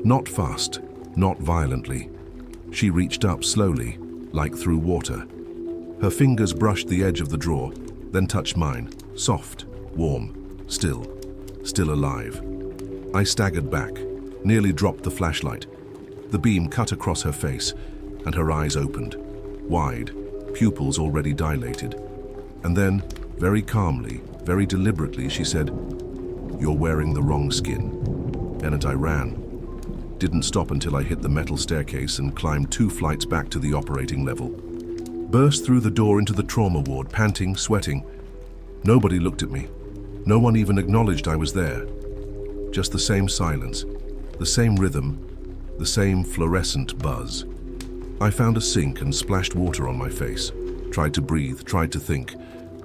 Not fast, not violently. She reached up slowly, like through water. Her fingers brushed the edge of the drawer, then touched mine, soft, warm, still alive. I staggered back, nearly dropped the flashlight. The beam cut across her face, and her eyes opened, wide, pupils already dilated. And then, very calmly, very deliberately, she said, "You're wearing the wrong skin." And I ran. Didn't stop until I hit the metal staircase and climbed 2 flights back to the operating level. Burst through the door into the trauma ward, panting, sweating. Nobody looked at me. No one even acknowledged I was there. Just the same silence, the same rhythm, the same fluorescent buzz. I found a sink and splashed water on my face. Tried to breathe, tried to think.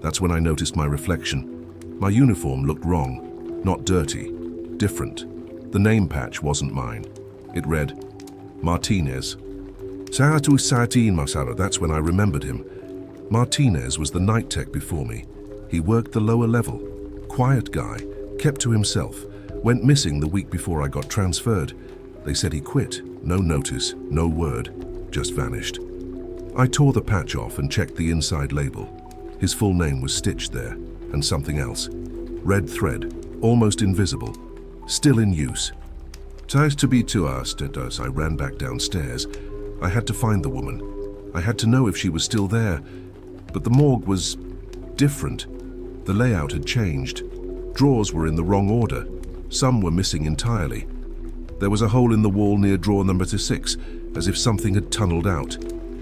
That's when I noticed my reflection. My uniform looked wrong, not dirty, different. The name patch wasn't mine. It read, Martinez. Saratu Satin Masara, that's when I remembered him. Martinez was the night tech before me. He worked the lower level. Quiet guy, kept to himself. Went missing the week before I got transferred. They said he quit. No notice, no word, just vanished. I tore the patch off and checked the inside label. His full name was stitched there, and something else. Red thread, almost invisible, still in use. Ties to be to us, I ran back downstairs. I had to find the woman. I had to know if she was still there. But the morgue was different. The layout had changed. Drawers were in the wrong order. Some were missing entirely. There was a hole in the wall near drawer number 6, as if something had tunneled out.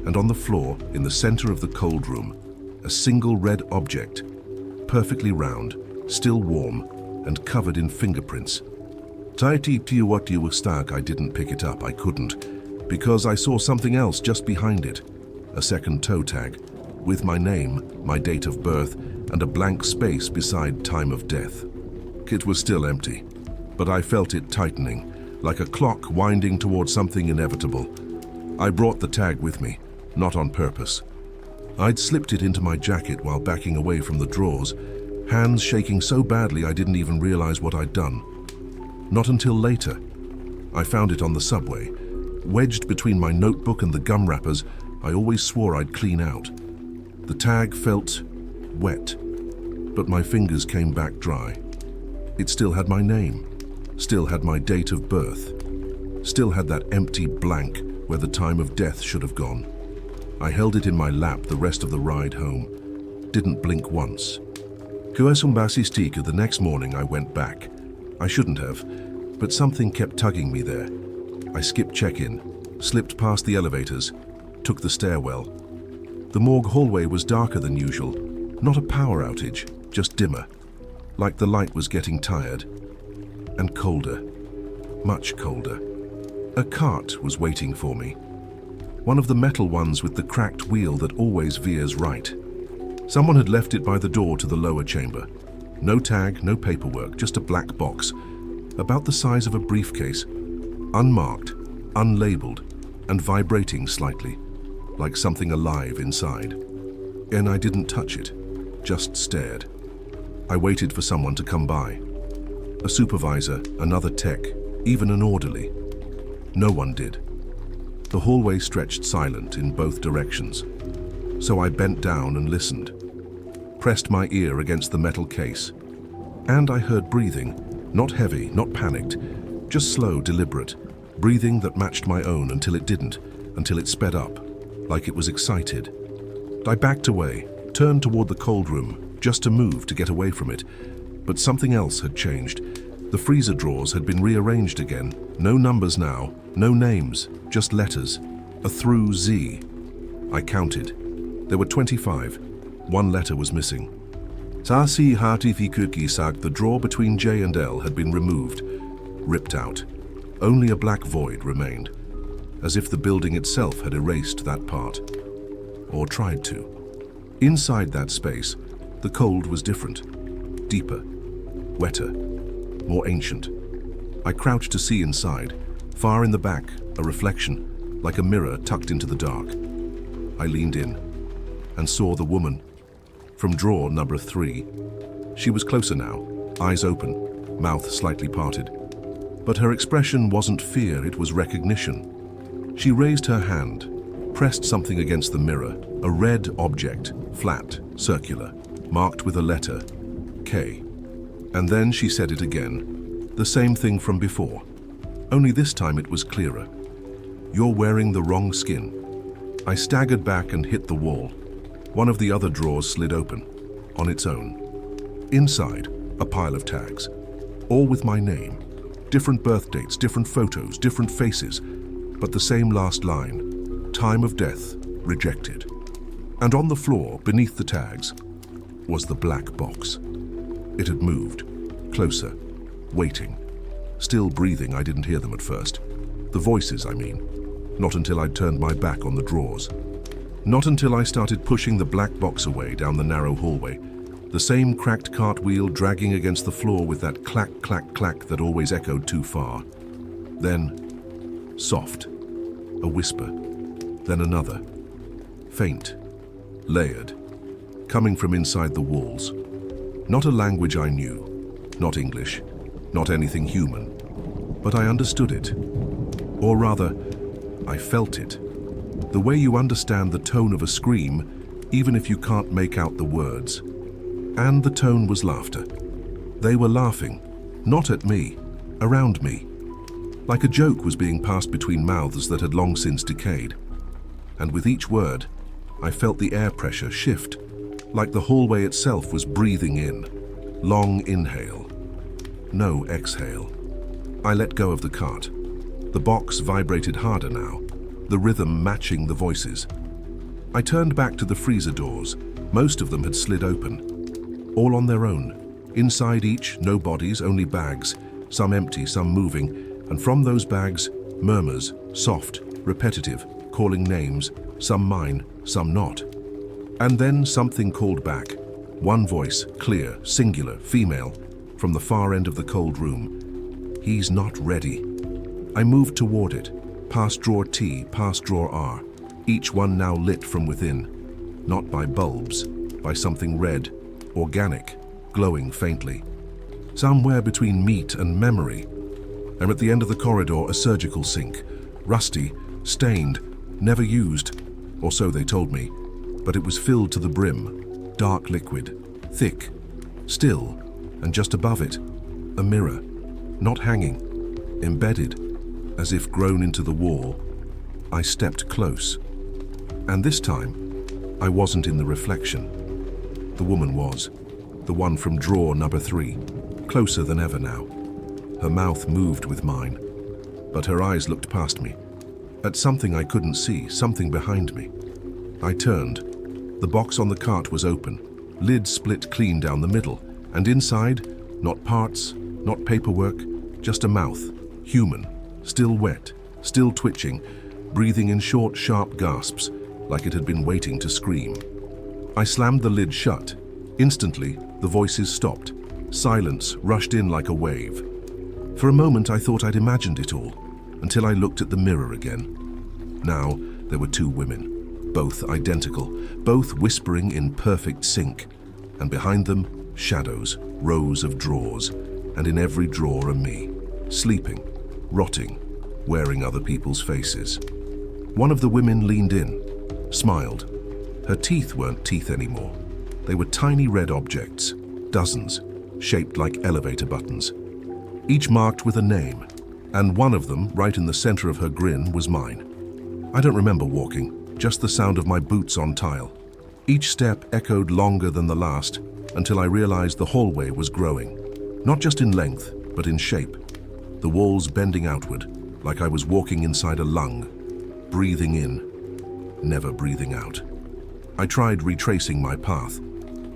And on the floor, in the center of the cold room, a single red object, perfectly round, still warm, and covered in fingerprints. I didn't pick it up, I couldn't, because I saw something else just behind it. A second toe tag, with my name, my date of birth, and a blank space beside time of death. It was still empty, but I felt it tightening, like a clock winding toward something inevitable. I brought the tag with me, not on purpose. I'd slipped it into my jacket while backing away from the drawers, hands shaking so badly I didn't even realize what I'd done. Not until later. I found it on the subway, wedged between my notebook and the gum wrappers I always swore I'd clean out. The tag felt wet, but my fingers came back dry. It still had my name, still had my date of birth, still had that empty blank where the time of death should have gone. I held it in my lap the rest of the ride home. Didn't blink once. Kuasumbasistika, the next morning I went back. I shouldn't have, but something kept tugging me there. I skipped check-in, slipped past the elevators, took the stairwell. The morgue hallway was darker than usual. Not a power outage, just dimmer. Like the light was getting tired. And colder. Much colder. A cart was waiting for me. One of the metal ones with the cracked wheel that always veers right. Someone had left it by the door to the lower chamber. No tag, no paperwork, just a black box, about the size of a briefcase, unmarked, unlabeled, and vibrating slightly, like something alive inside. And I didn't touch it, just stared. I waited for someone to come by. A supervisor, another tech, even an orderly. No one did. The hallway stretched silent in both directions. So I bent down and listened, pressed my ear against the metal case. And I heard breathing, not heavy, not panicked, just slow, deliberate, breathing that matched my own until it didn't, until it sped up, like it was excited. I backed away, turned toward the cold room, just to move to get away from it. But something else had changed. The freezer drawers had been rearranged again. No numbers now, no names, just letters. A through Z. I counted. There were 25. One letter was missing. Sasi Hartifi Sak, the drawer between J and L had been removed, ripped out. Only a black void remained, as if the building itself had erased that part. Or tried to. Inside that space, the cold was different. Deeper. Wetter. More ancient. I crouched to see inside. Far in the back, a reflection, like a mirror tucked into the dark. I leaned in and saw the woman from drawer number 3. She was closer now, eyes open, mouth slightly parted. But her expression wasn't fear, it was recognition. She raised her hand, pressed something against the mirror, a red object, flat, circular, marked with a letter, K. And then she said it again, the same thing from before, only this time it was clearer. You're wearing the wrong skin. I staggered back and hit the wall. One of the other drawers slid open, on its own. Inside, a pile of tags, all with my name. Different birth dates, different photos, different faces, but the same last line, time of death, rejected. And on the floor, beneath the tags, was the black box. It had moved, closer, waiting. Still breathing, I didn't hear them at first. The voices, I mean. Not until I'd turned my back on the drawers. Not until I started pushing the black box away down the narrow hallway. The same cracked cartwheel dragging against the floor with that clack, clack, clack that always echoed too far. Then, soft, a whisper. Then another, faint, layered, coming from inside the walls. Not a language I knew, not English, not anything human, but I understood it. Or rather, I felt it. The way you understand the tone of a scream, even if you can't make out the words. And the tone was laughter. They were laughing, not at me, around me. Like a joke was being passed between mouths that had long since decayed. And with each word, I felt the air pressure shift, like the hallway itself was breathing in. Long inhale. No exhale. I let go of the cart. The box vibrated harder now, the rhythm matching the voices. I turned back to the freezer doors. Most of them had slid open, all on their own. Inside each, no bodies, only bags, some empty, some moving, and from those bags, murmurs, soft, repetitive, calling names, some mine, some not. And then something called back. One voice, clear, singular, female, from the far end of the cold room. He's not ready. I moved toward it, past drawer T, past drawer R, each one now lit from within. Not by bulbs, by something red, organic, glowing faintly. Somewhere between meat and memory. And at the end of the corridor, a surgical sink, rusty, stained, never used, or so they told me, but it was filled to the brim, dark liquid, thick, still, and just above it, a mirror, not hanging, embedded, as if grown into the wall. I stepped close. And this time, I wasn't in the reflection. The woman was. The one from drawer number 3, closer than ever now. Her mouth moved with mine, but her eyes looked past me, at something I couldn't see, something behind me. I turned. The box on the cart was open, lid split clean down the middle, and inside, not parts, not paperwork, just a mouth, human, still wet, still twitching, breathing in short, sharp gasps, like it had been waiting to scream. I slammed the lid shut. Instantly, the voices stopped. Silence rushed in like a wave. For a moment, I thought I'd imagined it all, until I looked at the mirror again. Now, there were 2 women, both identical, both whispering in perfect sync, and behind them, shadows, rows of drawers, and in every drawer a me, sleeping, rotting, wearing other people's faces. One of the women leaned in, smiled. Her teeth weren't teeth anymore. They were tiny red objects, dozens, shaped like elevator buttons, each marked with a name, and one of them, right in the center of her grin, was mine. I don't remember walking, just the sound of my boots on tile. Each step echoed longer than the last, until I realized the hallway was growing, not just in length, but in shape. The walls bending outward, like I was walking inside a lung, breathing in, never breathing out. I tried retracing my path,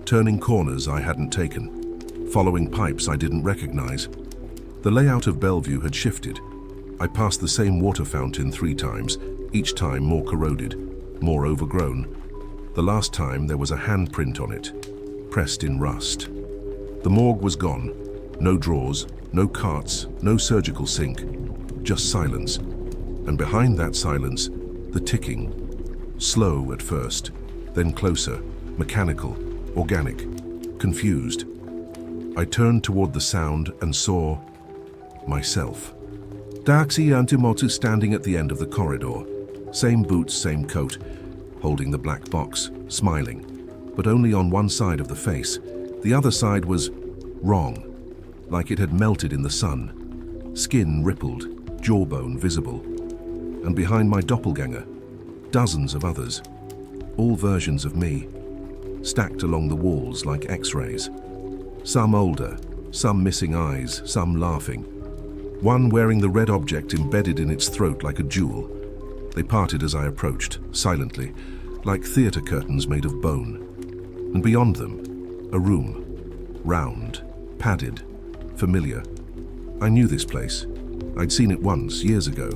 turning corners I hadn't taken, following pipes I didn't recognize. The layout of Bellevue had shifted. I passed the same water fountain 3 times, each time more corroded, more overgrown. The last time there was a handprint on it, pressed in rust. The morgue was gone. No drawers, no carts, no surgical sink, just silence. And behind that silence, the ticking. Slow at first, then closer, mechanical, organic, confused. I turned toward the sound and saw myself. Darcy Antimotu standing at the end of the corridor. Same boots, same coat, holding the black box, smiling, but only on one side of the face. The other side was wrong, like it had melted in the sun. Skin rippled, jawbone visible. And behind my doppelganger, dozens of others, all versions of me, stacked along the walls like X-rays. Some older, some missing eyes, some laughing. One wearing the red object embedded in its throat like a jewel. They parted as I approached, silently, like theater curtains made of bone. And beyond them, a room, round, padded, familiar. I knew this place. I'd seen it once, years ago.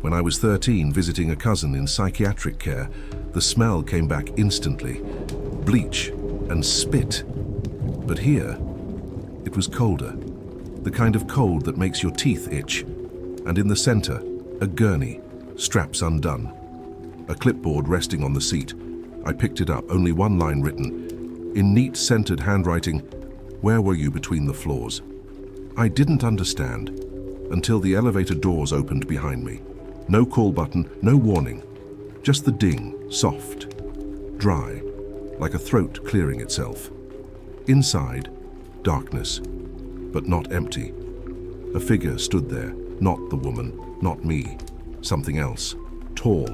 When I was 13, visiting a cousin in psychiatric care, the smell came back instantly. Bleach and spit. But here, it was colder. The kind of cold that makes your teeth itch. And in the center, a gurney, straps undone. A clipboard resting on the seat. I picked it up, only one line written. In neat, centered handwriting, "Where were you between the floors?" I didn't understand until the elevator doors opened behind me. No call button, no warning. Just the ding, soft, dry, like a throat clearing itself. Inside, darkness, but not empty. A figure stood there, not the woman, not me, something else. Tall,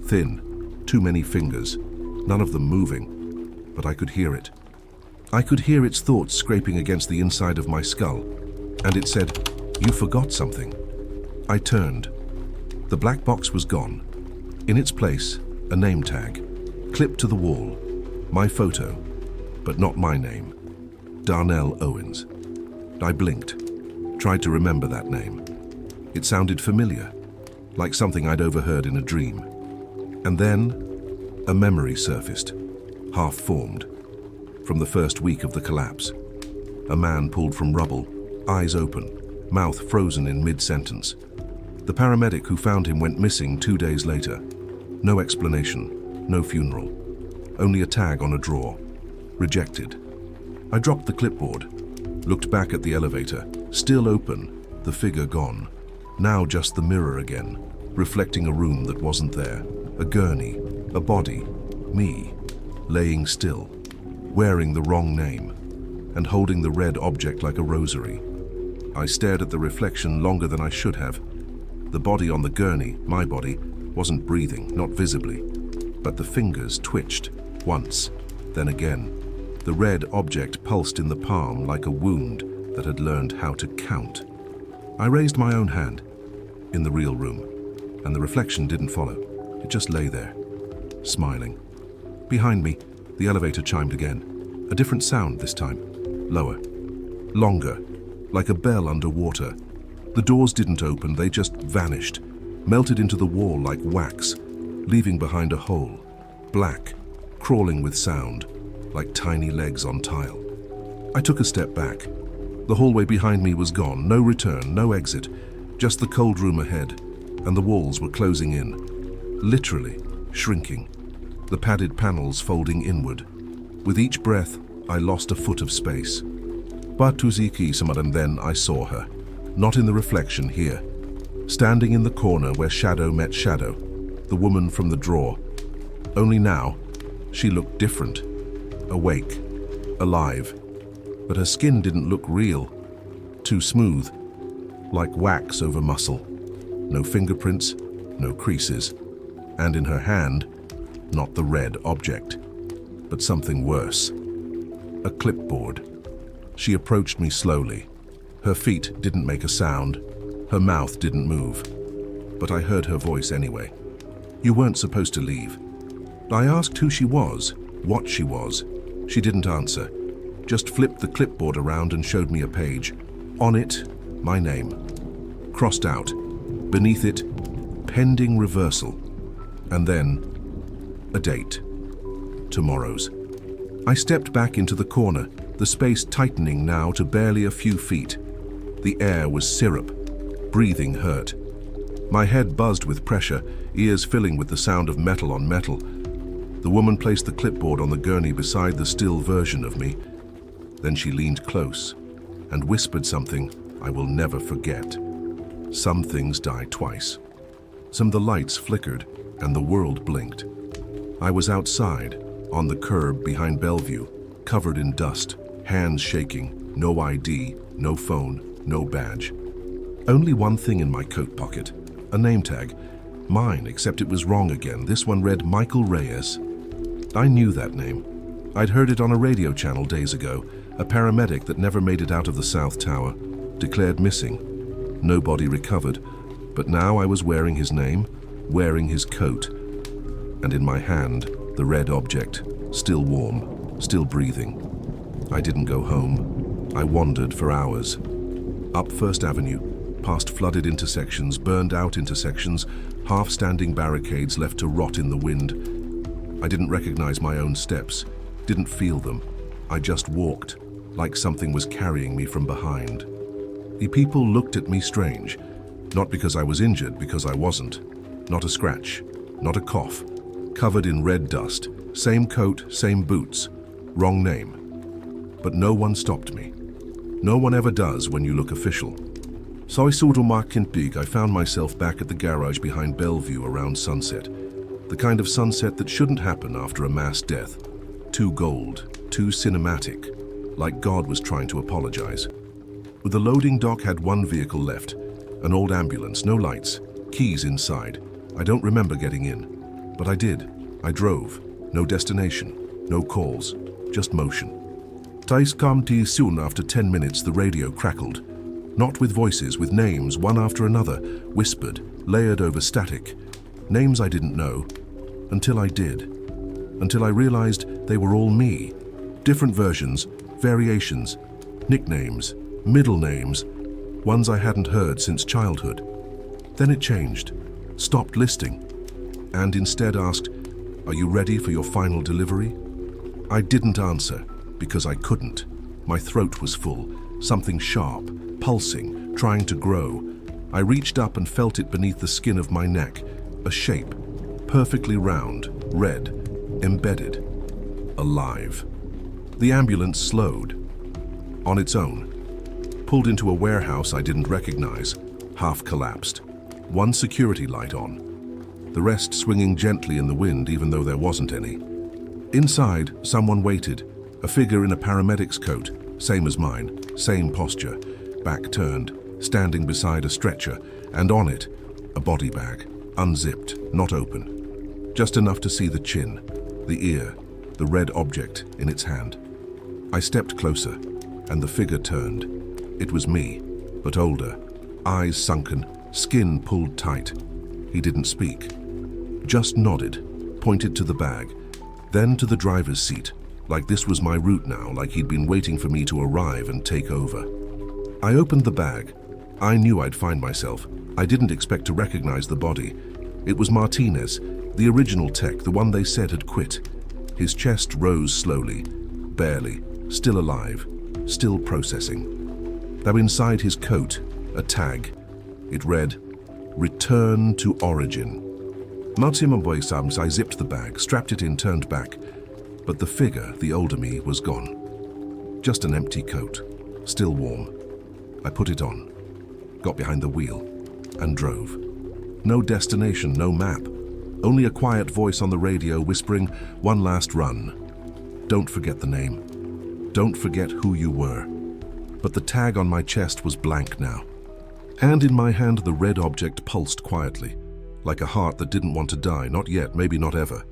thin, too many fingers, none of them moving, but I could hear it. I could hear its thoughts scraping against the inside of my skull, and it said, "You forgot something." I turned. The black box was gone. In its place, a name tag, clipped to the wall, my photo, but not my name, Darnell Owens. I blinked, tried to remember that name. It sounded familiar, like something I'd overheard in a dream. And then, a memory surfaced, half-formed, from the first week of the collapse. A man pulled from rubble, eyes open, mouth frozen in mid-sentence. The paramedic who found him went missing 2 days later. No explanation, no funeral, only a tag on a drawer. Rejected. I dropped the clipboard, looked back at the elevator, still open, the figure gone. Now just the mirror again, reflecting a room that wasn't there. A gurney, a body, me, laying still, wearing the wrong name, and holding the red object like a rosary. I stared at the reflection longer than I should have. The body on the gurney, my body, wasn't breathing, not visibly. but the fingers twitched, once, then again. The red object pulsed in the palm like a wound that had learned how to count. I raised my own hand, in the real room, and the reflection didn't follow. It just lay there, smiling. Behind me, the elevator chimed again. A different sound this time, lower, longer, like a bell underwater. The doors didn't open, they just vanished, melted into the wall like wax, leaving behind a hole, black, crawling with sound, like tiny legs on tile. I took a step back. The hallway behind me was gone, no return, no exit, just the cold room ahead, and the walls were closing in, literally shrinking, the padded panels folding inward. With each breath, I lost a foot of space. But and then I saw her, not in the reflection here, standing in the corner where shadow met shadow, the woman from the drawer. Only now, she looked different, awake, alive, but her skin didn't look real, too smooth, like wax over muscle. No fingerprints, no creases, and in her hand, not the red object, but something worse. A clipboard. She approached me slowly. Her feet didn't make a sound, her mouth didn't move, but I heard her voice anyway. You weren't supposed to leave. I asked who she was, what she was. She didn't answer, just flipped the clipboard around and showed me a page. On it, my name, crossed out. Beneath it, pending reversal. And then, a date. Tomorrow's. I stepped back into the corner, the space tightening now to barely a few feet. The air was syrup. Breathing hurt. My head buzzed with pressure, ears filling with the sound of metal on metal. The woman placed the clipboard on the gurney beside the still version of me. Then she leaned close and whispered something I will never forget. Some things die twice. Some of the lights flickered and the world blinked. I was outside, on the curb behind Bellevue, covered in dust, hands shaking, no ID, no phone, no badge. Only one thing in my coat pocket, a name tag. Mine, except it was wrong again. This one read Michael Reyes. I knew that name. I'd heard it on a radio channel days ago. A paramedic that never made it out of the South Tower, declared missing. No body recovered, but now I was wearing his name, wearing his coat, and in my hand, the red object, still warm, still breathing. I didn't go home. I wandered for hours. Up First Avenue, past flooded intersections, burned out intersections, half-standing barricades left to rot in the wind. I didn't recognize my own steps, didn't feel them. I just walked, like something was carrying me from behind. The people looked at me strange, not because I was injured, because I wasn't. Not a scratch, not a cough, covered in red dust, same coat, same boots, wrong name. But no one stopped me. No one ever does when you look official. So I found myself back at the garage behind Bellevue around sunset. The kind of sunset that shouldn't happen after a mass death. Too gold, too cinematic, like God was trying to apologize. The loading dock had one vehicle left, an old ambulance, no lights, keys inside. I don't remember getting in, but I did. I drove. No destination, no calls, just motion. Tais kam ti soon. After 10 minutes, the radio crackled. Not with voices, with names, one after another, whispered, layered over static. Names I didn't know, until I did. Until I realized they were all me. Different versions, variations, nicknames, middle names, ones I hadn't heard since childhood. Then it changed, stopped listing, and instead asked, "Are you ready for your final delivery?" I didn't answer, because I couldn't. My throat was full, something sharp, pulsing, trying to grow. I reached up and felt it beneath the skin of my neck, a shape, perfectly round, red, embedded, alive. The ambulance slowed, on its own, pulled into a warehouse I didn't recognize, half collapsed. One security light on, the rest swinging gently in the wind even though there wasn't any. Inside, someone waited, a figure in a paramedic's coat, same as mine, same posture, back turned, standing beside a stretcher, and on it, a body bag, unzipped, not open. just enough to see the chin, the ear, the red object in its hand. I stepped closer, and the figure turned. It was me, but older, eyes sunken, skin pulled tight. He didn't speak, just nodded, pointed to the bag, then to the driver's seat, like this was my route now, like he'd been waiting for me to arrive and take over. I opened the bag. I knew I'd find myself. I didn't expect to recognize the body. It was Martinez, the original tech, the one they said had quit. His chest rose slowly, barely, still alive, still processing. Now inside his coat, a tag. It read, "Return to Origin." I zipped the bag, strapped it in, turned back. But the figure, the older me, was gone. Just an empty coat, still warm. I put it on, got behind the wheel, and drove. No destination, no map. Only a quiet voice on the radio whispering, "One last run. Don't forget the name. Don't forget who you were." But the tag on my chest was blank now. And in my hand, the red object pulsed quietly, like a heart that didn't want to die, not yet, maybe not ever.